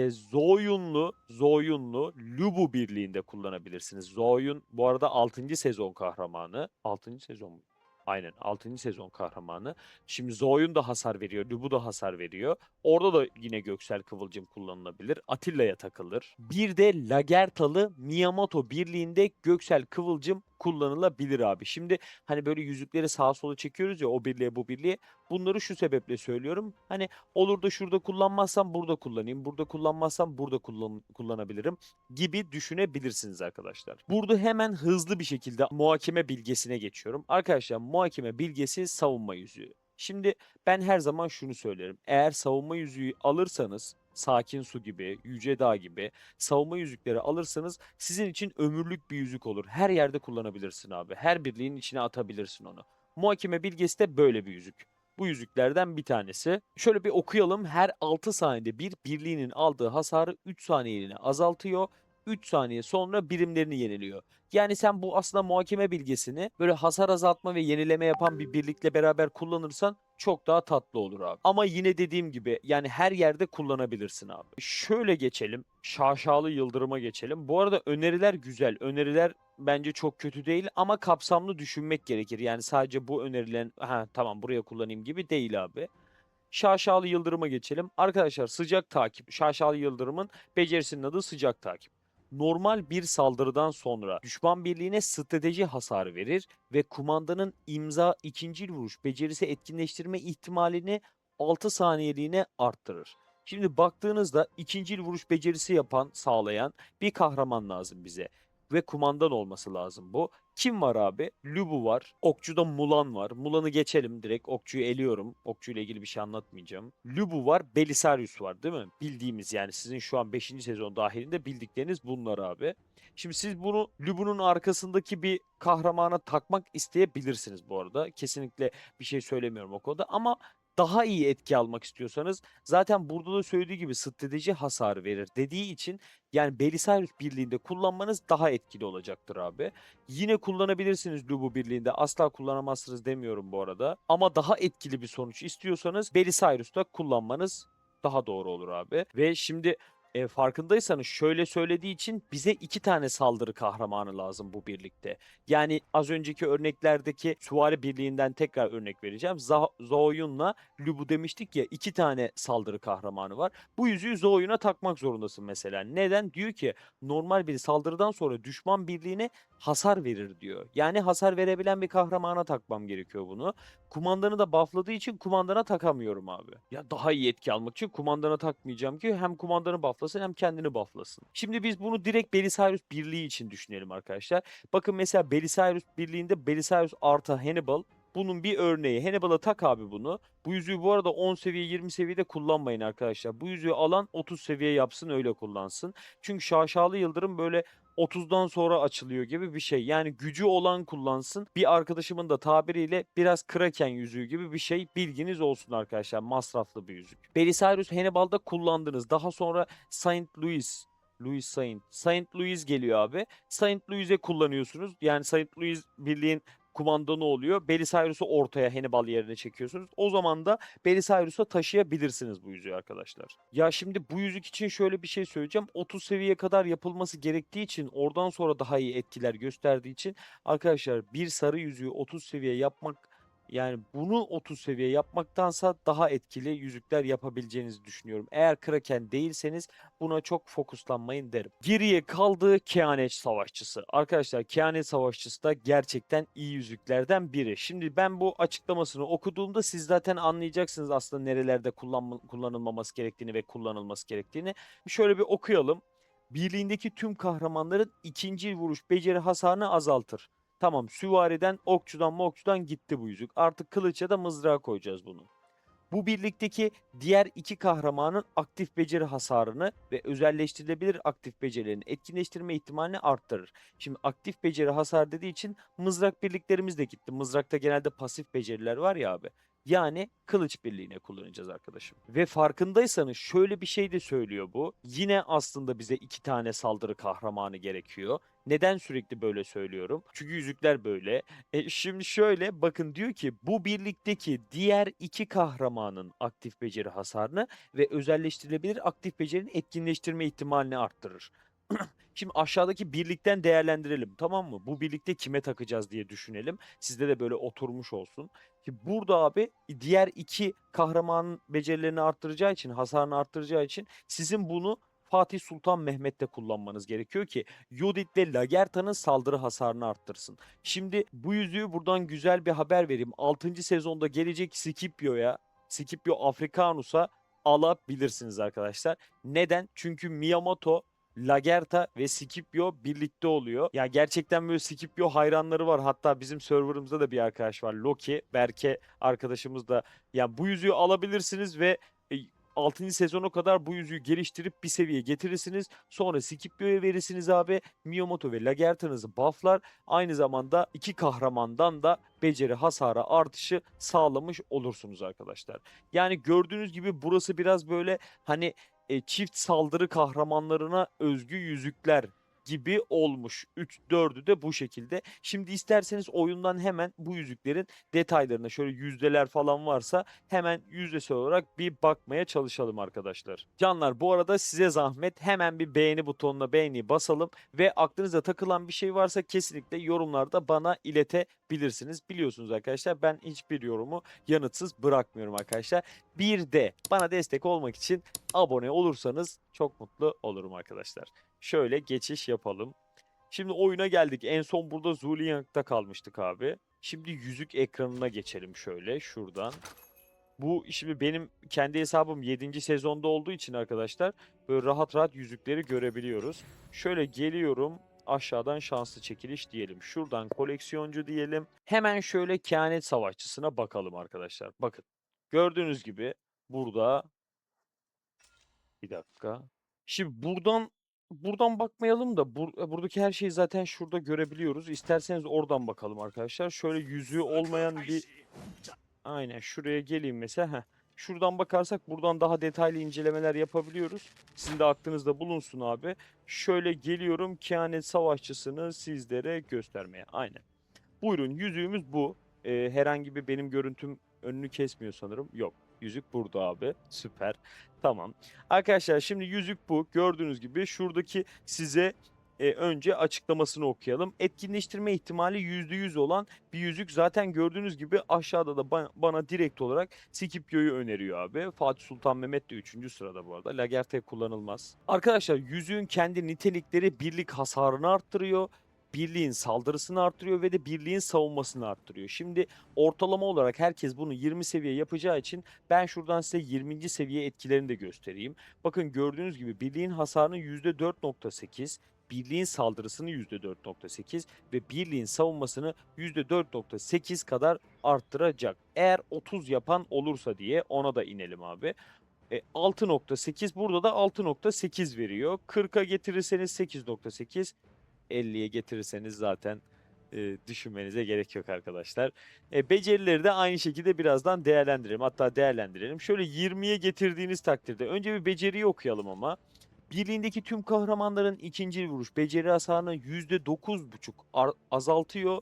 Zoyunlu Lubu birliğinde kullanabilirsiniz. Zoyun bu arada 6. sezon kahramanı. 6. sezon mu? Aynen 6. sezon kahramanı. Şimdi Zoyun da hasar veriyor. Lubu da hasar veriyor. Orada da yine Göksel Kıvılcım kullanılabilir. Atilla'ya takılır. Bir de Lagertalı Miyamoto birliğinde Göksel Kıvılcım kullanılabilir abi. Şimdi hani böyle yüzükleri sağa sola çekiyoruz ya o birliğe bu birliğe. Bunları şu sebeple söylüyorum. Hani olur da şurada kullanmazsam burada kullanayım. Burada kullanmazsam burada kullanabilirim gibi düşünebilirsiniz arkadaşlar. Burada hemen hızlı bir şekilde muhakeme bilgesine geçiyorum. Arkadaşlar muhakeme bilgesi savunma yüzüğü. Şimdi ben her zaman şunu söylerim. Eğer savunma yüzüğü alırsanız Sakin Su gibi, Yüce Dağ gibi savunma yüzükleri alırsanız sizin için ömürlük bir yüzük olur. Her yerde kullanabilirsin abi. Her birliğin içine atabilirsin onu. Muhakeme bilgesi de böyle bir yüzük. Bu yüzüklerden bir tanesi. Şöyle bir okuyalım. Her 6 saniyede bir birliğinin aldığı hasarı 3 saniyeliğine azaltıyor. 3 saniye sonra birimlerini yeniliyor. Yani sen bu aslında muhakeme bilgesini böyle hasar azaltma ve yenileme yapan bir birlikle beraber kullanırsan çok daha tatlı olur abi. Ama yine dediğim gibi yani her yerde kullanabilirsin abi. Şöyle geçelim. Şaşalı Yıldırım'a geçelim. Bu arada öneriler güzel. Öneriler bence çok kötü değil ama kapsamlı düşünmek gerekir. Yani sadece bu önerilen ha tamam buraya kullanayım gibi değil abi. Şaşalı Yıldırım'a geçelim. Arkadaşlar sıcak takip. Şaşalı Yıldırım'ın becerisinin adı sıcak takip. Normal bir saldırıdan sonra düşman birliğine strateji hasar verir ve kumandanın imza ikinci vuruş becerisi etkinleştirme ihtimalini 6 saniyeliğine arttırır. Şimdi baktığınızda ikinci vuruş becerisi yapan, sağlayan bir kahraman lazım bize. Ve kumandan olması lazım bu. Kim var abi? Lubu var. Okçuda Mulan var. Mulan'ı geçelim direkt. Okçuyu eliyorum. Okçuyla ilgili bir şey anlatmayacağım. Lubu var. Belisarius var değil mi? Bildiğimiz yani sizin şu an 5. sezon dahilinde bildikleriniz bunlar abi. Şimdi siz bunu Lubu'nun arkasındaki bir kahramana takmak isteyebilirsiniz bu arada. Kesinlikle bir şey söylemiyorum o konuda ama daha iyi etki almak istiyorsanız zaten burada da söylediği gibi strateji hasar verir dediği için yani Belisarius birliğinde kullanmanız daha etkili olacaktır abi. Yine kullanabilirsiniz Lubu birliğinde. Asla kullanamazsınız demiyorum bu arada. Ama daha etkili bir sonuç istiyorsanız Belisarius'ta kullanmanız daha doğru olur abi. Ve şimdi farkındaysanız şöyle söylediği için bize iki tane saldırı kahramanı lazım bu birlikte. Yani az önceki örneklerdeki Süvari Birliği'nden tekrar örnek vereceğim. Zoyun'la Lubu demiştik ya iki tane saldırı kahramanı var. Bu yüzüğü Zoyun'a takmak zorundasın mesela. Neden? Diyor ki normal bir saldırıdan sonra düşman birliğine hasar verir diyor. Yani hasar verebilen bir kahramana takmam gerekiyor bunu. Kumandanı da buffladığı için kumandana takamıyorum abi. Ya daha iyi etki almak için kumandana takmayacağım ki hem kumandanı bufflasın hem kendini bufflasın. Şimdi biz bunu direkt Belisarius birliği için düşünelim arkadaşlar. Bakın mesela Belisarius birliğinde Belisarius artı Hannibal bunun bir örneği. Hannibal'a tak abi bunu. Bu yüzüğü bu arada 10 seviye 20 seviyede kullanmayın arkadaşlar. Bu yüzüğü alan 30 seviye yapsın öyle kullansın. Çünkü şaşalı yıldırım böyle 30'dan sonra açılıyor gibi bir şey. Yani gücü olan kullansın. Bir arkadaşımın da tabiriyle biraz Kraken yüzüğü gibi bir şey. Bilginiz olsun arkadaşlar. Masraflı bir yüzük. Belisarius Hannibal'da kullandınız. Daha sonra Saint Louis Saint Louis geliyor abi. Saint Louis'e kullanıyorsunuz. Yani Saint Louis birliğin kumanda ne oluyor? Belisarius'u ortaya Hannibal yerine çekiyorsunuz. O zaman da Belisarius'a taşıyabilirsiniz bu yüzüğü arkadaşlar. Ya şimdi bu yüzük için şöyle bir şey söyleyeceğim. 30 seviyeye kadar yapılması gerektiği için, oradan sonra daha iyi etkiler gösterdiği için arkadaşlar bir sarı yüzüğü 30 seviye yapmak, yani bunu 30 seviye yapmaktansa daha etkili yüzükler yapabileceğinizi düşünüyorum. Eğer Kraken değilseniz buna çok fokuslanmayın derim. Geriye kaldı Kehanet Savaşçısı. Arkadaşlar Kehanet Savaşçısı da gerçekten iyi yüzüklerden biri. Şimdi ben bu açıklamasını okuduğumda siz zaten anlayacaksınız aslında nerelerde kullanılmaması gerektiğini ve kullanılması gerektiğini. Şöyle bir okuyalım. Birliğindeki tüm kahramanların ikinci vuruş beceri hasarını azaltır. Tamam, süvariden, okçudan gitti bu yüzük. Artık kılıç ya da mızrağa koyacağız bunu. Bu birlikteki diğer iki kahramanın aktif beceri hasarını ve özelleştirilebilir aktif becerilerini etkinleştirme ihtimalini arttırır. Şimdi aktif beceri hasar dediği için mızrak birliklerimiz de gitti. Mızrakta genelde pasif beceriler var ya abi. Yani kılıç birliğine kullanacağız arkadaşım. Ve farkındaysanız şöyle bir şey de söylüyor bu. Yine aslında bize iki tane saldırı kahramanı gerekiyor. Neden sürekli böyle söylüyorum? Çünkü yüzükler böyle. Şimdi şöyle bakın, diyor ki bu birlikteki diğer iki kahramanın aktif beceri hasarını ve özelleştirilebilir aktif becerinin etkinleştirme ihtimalini arttırır. Şimdi aşağıdaki birlikten değerlendirelim, tamam mı? Bu birlikte kime takacağız diye düşünelim. Sizde de böyle oturmuş olsun. Şimdi burada abi diğer iki kahramanın becerilerini arttıracağı için, hasarını arttıracağı için sizin bunu Fatih Sultan Mehmet'te kullanmanız gerekiyor ki Yodit ve Lagerta'nın saldırı hasarını arttırsın. Şimdi bu yüzüğü buradan güzel bir haber vereyim. 6. sezonda gelecek Scipio Africanus'a alabilirsiniz arkadaşlar. Neden? Çünkü Miyamoto, Lagerta ve Scipio birlikte oluyor. Ya gerçekten böyle Scipio hayranları var. Hatta bizim serverımızda da bir arkadaş var, Loki. Berke arkadaşımız da. Ya bu yüzüğü alabilirsiniz ve 6. sezona kadar bu yüzüğü geliştirip bir seviye getirirsiniz. Sonra Scipio'ya verirsiniz abi. Miyamoto ve Lagerta'nızı bufflar. Aynı zamanda iki kahramandan da beceri hasara artışı sağlamış olursunuz arkadaşlar. Yani gördüğünüz gibi burası biraz böyle hani çift saldırı kahramanlarına özgü yüzükler gibi olmuş. 3-4'ü de bu şekilde. Şimdi isterseniz oyundan hemen bu yüzüklerin detaylarına, şöyle yüzdeler falan varsa hemen yüzdesel olarak bir bakmaya çalışalım arkadaşlar. Canlar, bu arada size zahmet hemen bir beğeni butonuna beğeni basalım ve aklınıza takılan bir şey varsa kesinlikle yorumlarda bana iletebilirsiniz. Biliyorsunuz arkadaşlar, ben hiçbir yorumu yanıtsız bırakmıyorum arkadaşlar. Bir de bana destek olmak için abone olursanız çok mutlu olurum arkadaşlar. Şöyle geçiş yapalım. Şimdi oyuna geldik. En son burada Zuliyang'da kalmıştık abi. Şimdi yüzük ekranına geçelim şöyle şuradan. Bu şimdi benim kendi hesabım 7. sezonda olduğu için arkadaşlar böyle rahat rahat yüzükleri görebiliyoruz. Şöyle geliyorum, aşağıdan şanslı çekiliş diyelim. Şuradan koleksiyoncu diyelim. Hemen şöyle kehanet savaşçısına bakalım arkadaşlar. Bakın, gördüğünüz gibi burada bir dakika. Şimdi buradan bakmayalım da buradaki her şeyi zaten şurada görebiliyoruz. İsterseniz oradan bakalım arkadaşlar. Şöyle yüzüğü olmayan bir, aynen şuraya geleyim mesela. Heh. Şuradan bakarsak buradan daha detaylı incelemeler yapabiliyoruz. Sizin de aklınızda bulunsun abi. Şöyle geliyorum, kehanet savaşçısını sizlere göstermeye. Aynen. Buyurun, yüzüğümüz bu. Herhangi bir benim görüntüm önünü kesmiyor sanırım. Yok. Yüzük burada abi. Süper. Tamam. Arkadaşlar şimdi yüzük bu. Gördüğünüz gibi şuradaki size önce açıklamasını okuyalım. Etkinleştirme ihtimali %100 olan bir yüzük. Zaten gördüğünüz gibi aşağıda da bana direkt olarak Scipio'yu öneriyor abi. Fatih Sultan Mehmet de 3. sırada bu arada. Lagertha kullanılmaz. Arkadaşlar yüzüğün kendi nitelikleri birlik hasarını arttırıyor, birliğin saldırısını arttırıyor ve de birliğin savunmasını arttırıyor. Şimdi ortalama olarak herkes bunu 20 seviye yapacağı için ben şuradan size 20. seviye etkilerini de göstereyim. Bakın gördüğünüz gibi birliğin hasarını %4.8, birliğin saldırısını %4.8 ve birliğin savunmasını %4.8 kadar arttıracak. Eğer 30 yapan olursa diye ona da inelim abi. 6.8, burada da 6.8 veriyor. 40'a getirirseniz 8.8, 50'ye getirirseniz zaten düşünmenize gerek yok arkadaşlar. Becerileri de aynı şekilde birazdan değerlendirelim. Hatta değerlendirelim. Şöyle 20'ye getirdiğiniz takdirde önce bir beceriyi okuyalım ama. Birliğindeki tüm kahramanların ikinci vuruş beceri hasarını %9.5 azaltıyor.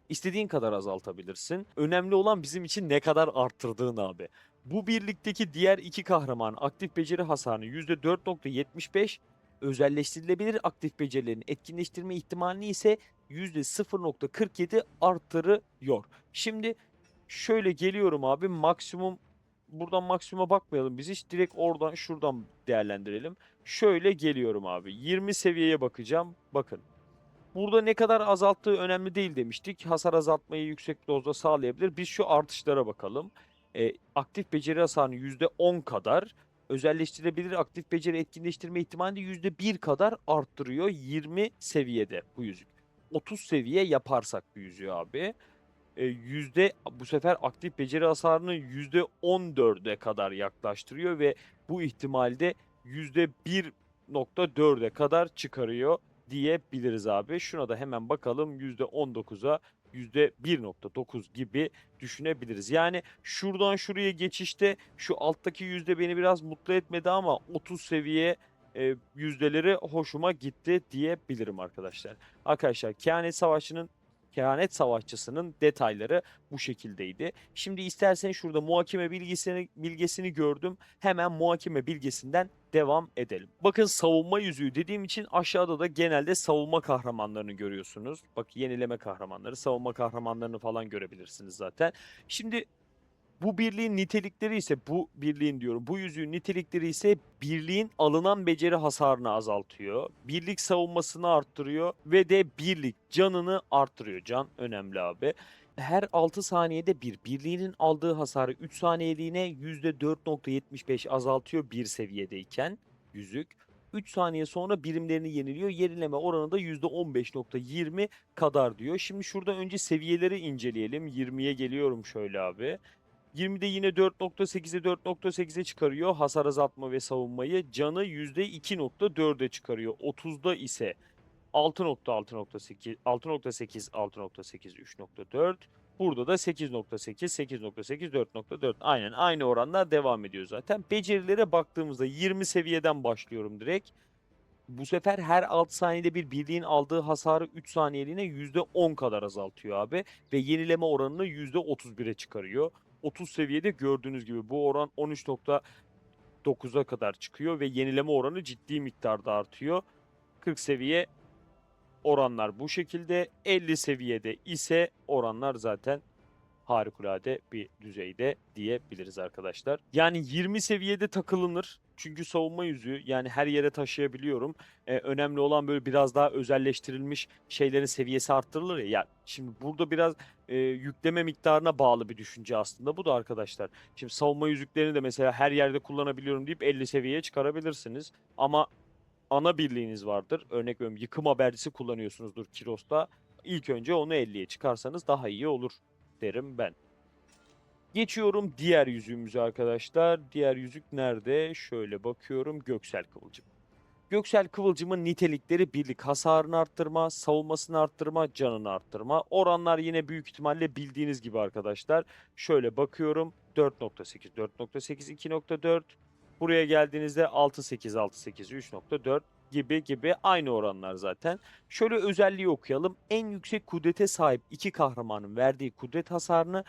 İstediğin kadar azaltabilirsin. Önemli olan bizim için ne kadar arttırdığın abi. Bu birlikteki diğer iki kahraman aktif beceri hasarını %4.75, özelleştirilebilir aktif becerilerin etkinleştirme ihtimalini ise %0.47 arttırıyor. Şimdi şöyle geliyorum abi, maksimum, buradan maksimuma bakmayalım biz hiç, direkt oradan şuradan değerlendirelim. Şöyle geliyorum abi, 20 seviyeye bakacağım. Bakın, burada ne kadar azalttığı önemli değil demiştik. Hasar azaltmayı yüksek dozda sağlayabilir. Biz şu artışlara bakalım. Aktif beceri hasarını %10 kadar, özelleştirebilir aktif beceri etkinleştirme ihtimalini %1 kadar arttırıyor 20 seviyede bu yüzük. 30 seviye yaparsak bu yüzüğü abi, bu sefer aktif beceri hasarını %14'e kadar yaklaştırıyor ve bu ihtimalde %1.4'e kadar çıkarıyor diyebiliriz abi. Şuna da hemen bakalım, %19'a %1.9 gibi düşünebiliriz. Yani şuradan şuraya geçişte şu alttaki yüzde beni biraz mutlu etmedi ama 30 seviye yüzdeleri hoşuma gitti diyebilirim arkadaşlar. Arkadaşlar, Kehanet Savaşçısı'nın detayları bu şekildeydi. Şimdi istersen şurada muhakeme bilgisini gördüm. Hemen muhakeme bilgisinden devam edelim. Bakın, savunma yüzüğü dediğim için aşağıda da genelde savunma kahramanlarını görüyorsunuz. Bak, yenileme kahramanları, savunma kahramanlarını falan görebilirsiniz zaten. Şimdi bu birliğin nitelikleri ise, bu yüzüğün nitelikleri ise birliğin alınan beceri hasarını azaltıyor. Birlik savunmasını arttırıyor ve de birlik canını arttırıyor. Can önemli abi. Her 6 saniyede bir birliğinin aldığı hasarı 3 saniyeliğine %4.75 azaltıyor bir seviyedeyken yüzük. 3 saniye sonra birimlerini yeniliyor. Yenileme oranı da %15.20 kadar diyor. Şimdi şurada önce seviyeleri inceleyelim. 20'ye geliyorum şöyle abi. 20'de yine 4.8'e 4.8'e çıkarıyor hasar azaltma ve savunmayı. Canı %2.4'e çıkarıyor. 30'da ise 6.6.8, 6.8, 6.8, 3.4. Burada da 8.8, 8.8, 4.4. Aynen aynı oranlar devam ediyor zaten. Becerilere baktığımızda 20 seviyeden başlıyorum direkt. Bu sefer her 6 saniyede bir birliğin aldığı hasarı 3 saniyeliğine %10 kadar azaltıyor abi. Ve yenileme oranını %31'e çıkarıyor. 30 seviyede gördüğünüz gibi bu oran 13.9'a kadar çıkıyor ve yenileme oranı ciddi miktarda artıyor. 40 seviye oranlar bu şekilde. 50 seviyede ise oranlar zaten harikulade bir düzeyde diyebiliriz arkadaşlar. Yani 20 seviyede takılınır. Çünkü savunma yüzüğü, yani her yere taşıyabiliyorum. Önemli olan böyle biraz daha özelleştirilmiş şeylerin seviyesi arttırılır ya. Ya şimdi burada biraz yükleme miktarına bağlı bir düşünce aslında bu da arkadaşlar. Şimdi savunma yüzüklerini de mesela her yerde kullanabiliyorum deyip 50 seviyeye çıkarabilirsiniz. Ama ana birliğiniz vardır. Örnek veriyorum, yıkım habercisi kullanıyorsunuzdur Kiros'ta. İlk önce onu 50'ye çıkarsanız daha iyi olur derim ben. Geçiyorum diğer yüzüğümüze arkadaşlar. Diğer yüzük nerede? Şöyle bakıyorum. Göksel Kıvılcım. Göksel Kıvılcım'ın nitelikleri birlik hasarını arttırma, savunmasını arttırma, canını arttırma. Oranlar yine büyük ihtimalle bildiğiniz gibi arkadaşlar. Şöyle bakıyorum. 4.8, 4.8, 2.4. Buraya geldiğinizde 6.8, 6.8, 3.4 gibi aynı oranlar zaten. Şöyle özelliği okuyalım. En yüksek kudrete sahip iki kahramanın verdiği kudret hasarını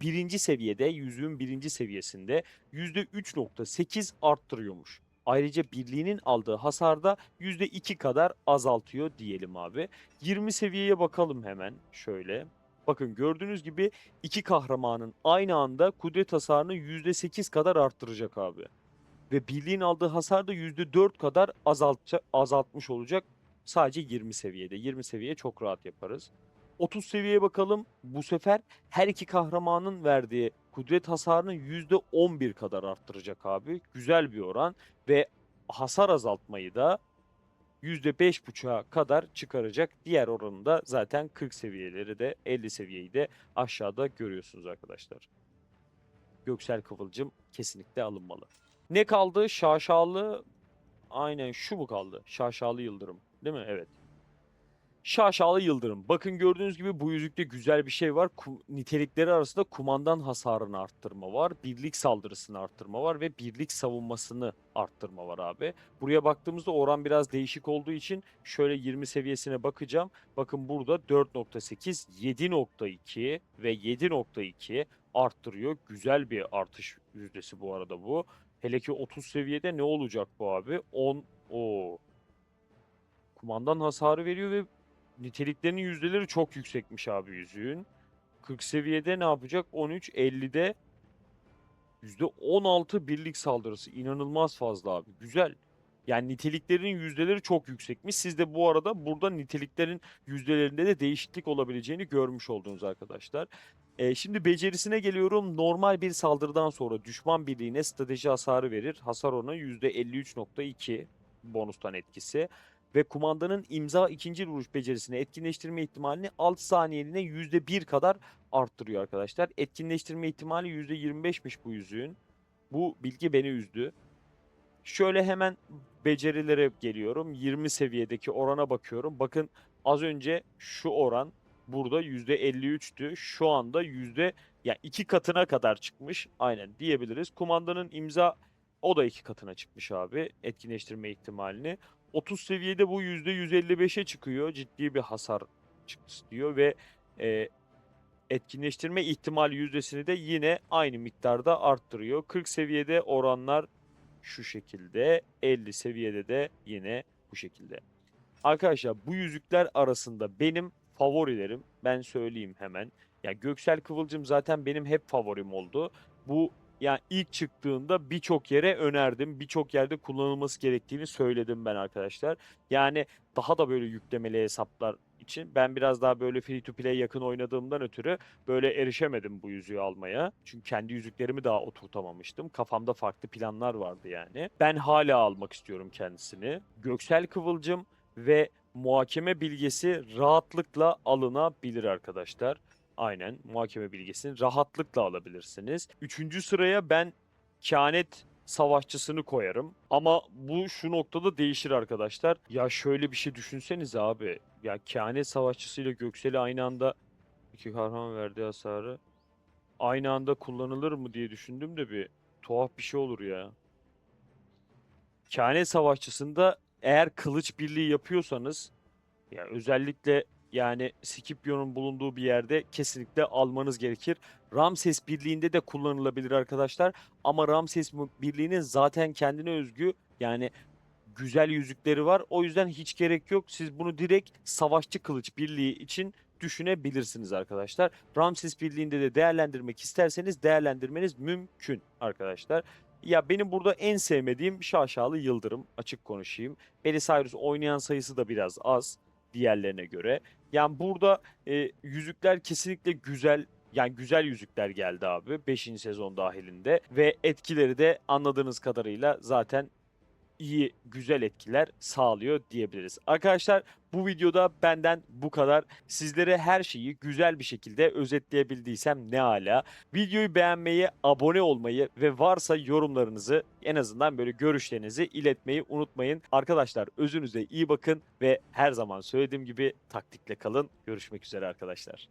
birinci seviyede, yüzüğün birinci seviyesinde %3.8 arttırıyormuş. Ayrıca birliğinin aldığı hasarda %2 kadar azaltıyor diyelim abi. 20 seviyeye bakalım hemen şöyle. Bakın, gördüğünüz gibi iki kahramanın aynı anda kudret hasarını %8 kadar arttıracak abi. Ve birliğin aldığı hasar da %4 kadar azaltmış olacak. Sadece 20 seviyede. 20 seviye çok rahat yaparız. 30 seviyeye bakalım. Bu sefer her iki kahramanın verdiği kudret hasarını %11 kadar arttıracak abi. Güzel bir oran. Ve hasar azaltmayı da %5.5'a kadar çıkaracak. Diğer oranı da zaten 40 seviyeleri de 50 seviyeyi de aşağıda görüyorsunuz arkadaşlar. Göksel Kıvılcım kesinlikle alınmalı. Ne kaldı? Şaşalı. Aynen şu mu kaldı? Şaşalı Yıldırım. Değil mi? Evet. Şaşalı Yıldırım. Bakın gördüğünüz gibi bu yüzükte güzel bir şey var. Nitelikleri arasında kumandan hasarını arttırma var. Birlik saldırısını arttırma var ve birlik savunmasını arttırma var abi. Buraya baktığımızda oran biraz değişik olduğu için şöyle 20 seviyesine bakacağım. Bakın burada 4.8, 7.2 ve 7.2 arttırıyor. Güzel bir artış yüzdesi bu arada bu. Hele ki 30 seviyede ne olacak bu abi? 10. O kumandan hasarı veriyor ve niteliklerinin yüzdeleri çok yüksekmiş abi yüzüğün. 40 seviyede ne yapacak? 13, 50'de %16 birlik saldırısı. İnanılmaz fazla abi. Güzel. Yani niteliklerin yüzdeleri çok yüksekmiş. Siz de bu arada burada niteliklerin yüzdelerinde de değişiklik olabileceğini görmüş oldunuz arkadaşlar. Şimdi becerisine geliyorum. Normal bir saldırıdan sonra düşman birliğine strateji hasarı verir. Hasar oranı %53.2 bonustan etkisi. Ve kumandanın imza ikinci vuruş becerisini etkinleştirme ihtimalini 6 saniyeliğine %1 kadar arttırıyor arkadaşlar. Etkinleştirme ihtimali %25'miş bu yüzüğün. Bu bilgi beni üzdü. Şöyle hemen becerilere geliyorum. 20 seviyedeki orana bakıyorum. Bakın az önce şu oran burada %53'tü. Şu anda yani iki katına kadar çıkmış. Aynen diyebiliriz. Kumandanın imza o da iki katına çıkmış abi etkinleştirme ihtimalini. 30 seviyede bu %155'e çıkıyor. Ciddi bir hasar çıktısı diyor ve e, etkinleştirme ihtimali yüzdesini de yine aynı miktarda arttırıyor. 40 seviyede oranlar şu şekilde, 50 seviyede de yine bu şekilde. Arkadaşlar bu yüzükler arasında benim favorilerim, ben söyleyeyim hemen. Ya Göksel Kıvılcım zaten benim hep favorim oldu. Bu yani ilk çıktığında birçok yere önerdim. Birçok yerde kullanılması gerektiğini söyledim ben arkadaşlar. Yani daha da böyle yüklemeli hesaplar için ben biraz daha böyle free to play yakın oynadığımdan ötürü böyle erişemedim bu yüzüğü almaya. Çünkü kendi yüzüklerimi daha oturtamamıştım. Kafamda farklı planlar vardı yani. Ben hala almak istiyorum kendisini. Göksel Kıvılcım ve muhakeme bilgisi rahatlıkla alınabilir arkadaşlar. Aynen muhakeme bilgisini rahatlıkla alabilirsiniz. Üçüncü sıraya ben kehanet savaşçısını koyarım. Ama bu şu noktada değişir arkadaşlar. Ya şöyle bir şey düşünseniz abi. Ya kehanet savaşçısıyla Göksel'i aynı anda iki kahraman verdiği hasarı aynı anda kullanılır mı diye düşündüm de bir tuhaf bir şey olur ya. Kehanet savaşçısında eğer kılıç birliği yapıyorsanız ya özellikle yani Scipio'nun bulunduğu bir yerde kesinlikle almanız gerekir. Ramses Birliği'nde de kullanılabilir arkadaşlar. Ama Ramses Birliği'nin zaten kendine özgü yani güzel yüzükleri var. O yüzden hiç gerek yok. Siz bunu direkt Savaşçı Kılıç Birliği için düşünebilirsiniz arkadaşlar. Ramses Birliği'nde de değerlendirmek isterseniz değerlendirmeniz mümkün arkadaşlar. Ya benim burada en sevmediğim Şaşalı Yıldırım, açık konuşayım. Belisarius oynayan sayısı da biraz az diğerlerine göre. Yani burada yüzükler kesinlikle güzel. Yani güzel yüzükler geldi abi 5. sezon dahilinde ve etkileri de anladığınız kadarıyla zaten iyi, güzel etkiler sağlıyor diyebiliriz. Arkadaşlar bu videoda benden bu kadar. Sizlere her şeyi güzel bir şekilde özetleyebildiysem ne ala. Videoyu beğenmeyi, abone olmayı ve varsa yorumlarınızı en azından böyle görüşlerinizi iletmeyi unutmayın. Arkadaşlar özünüze iyi bakın ve her zaman söylediğim gibi taktikle kalın. Görüşmek üzere arkadaşlar.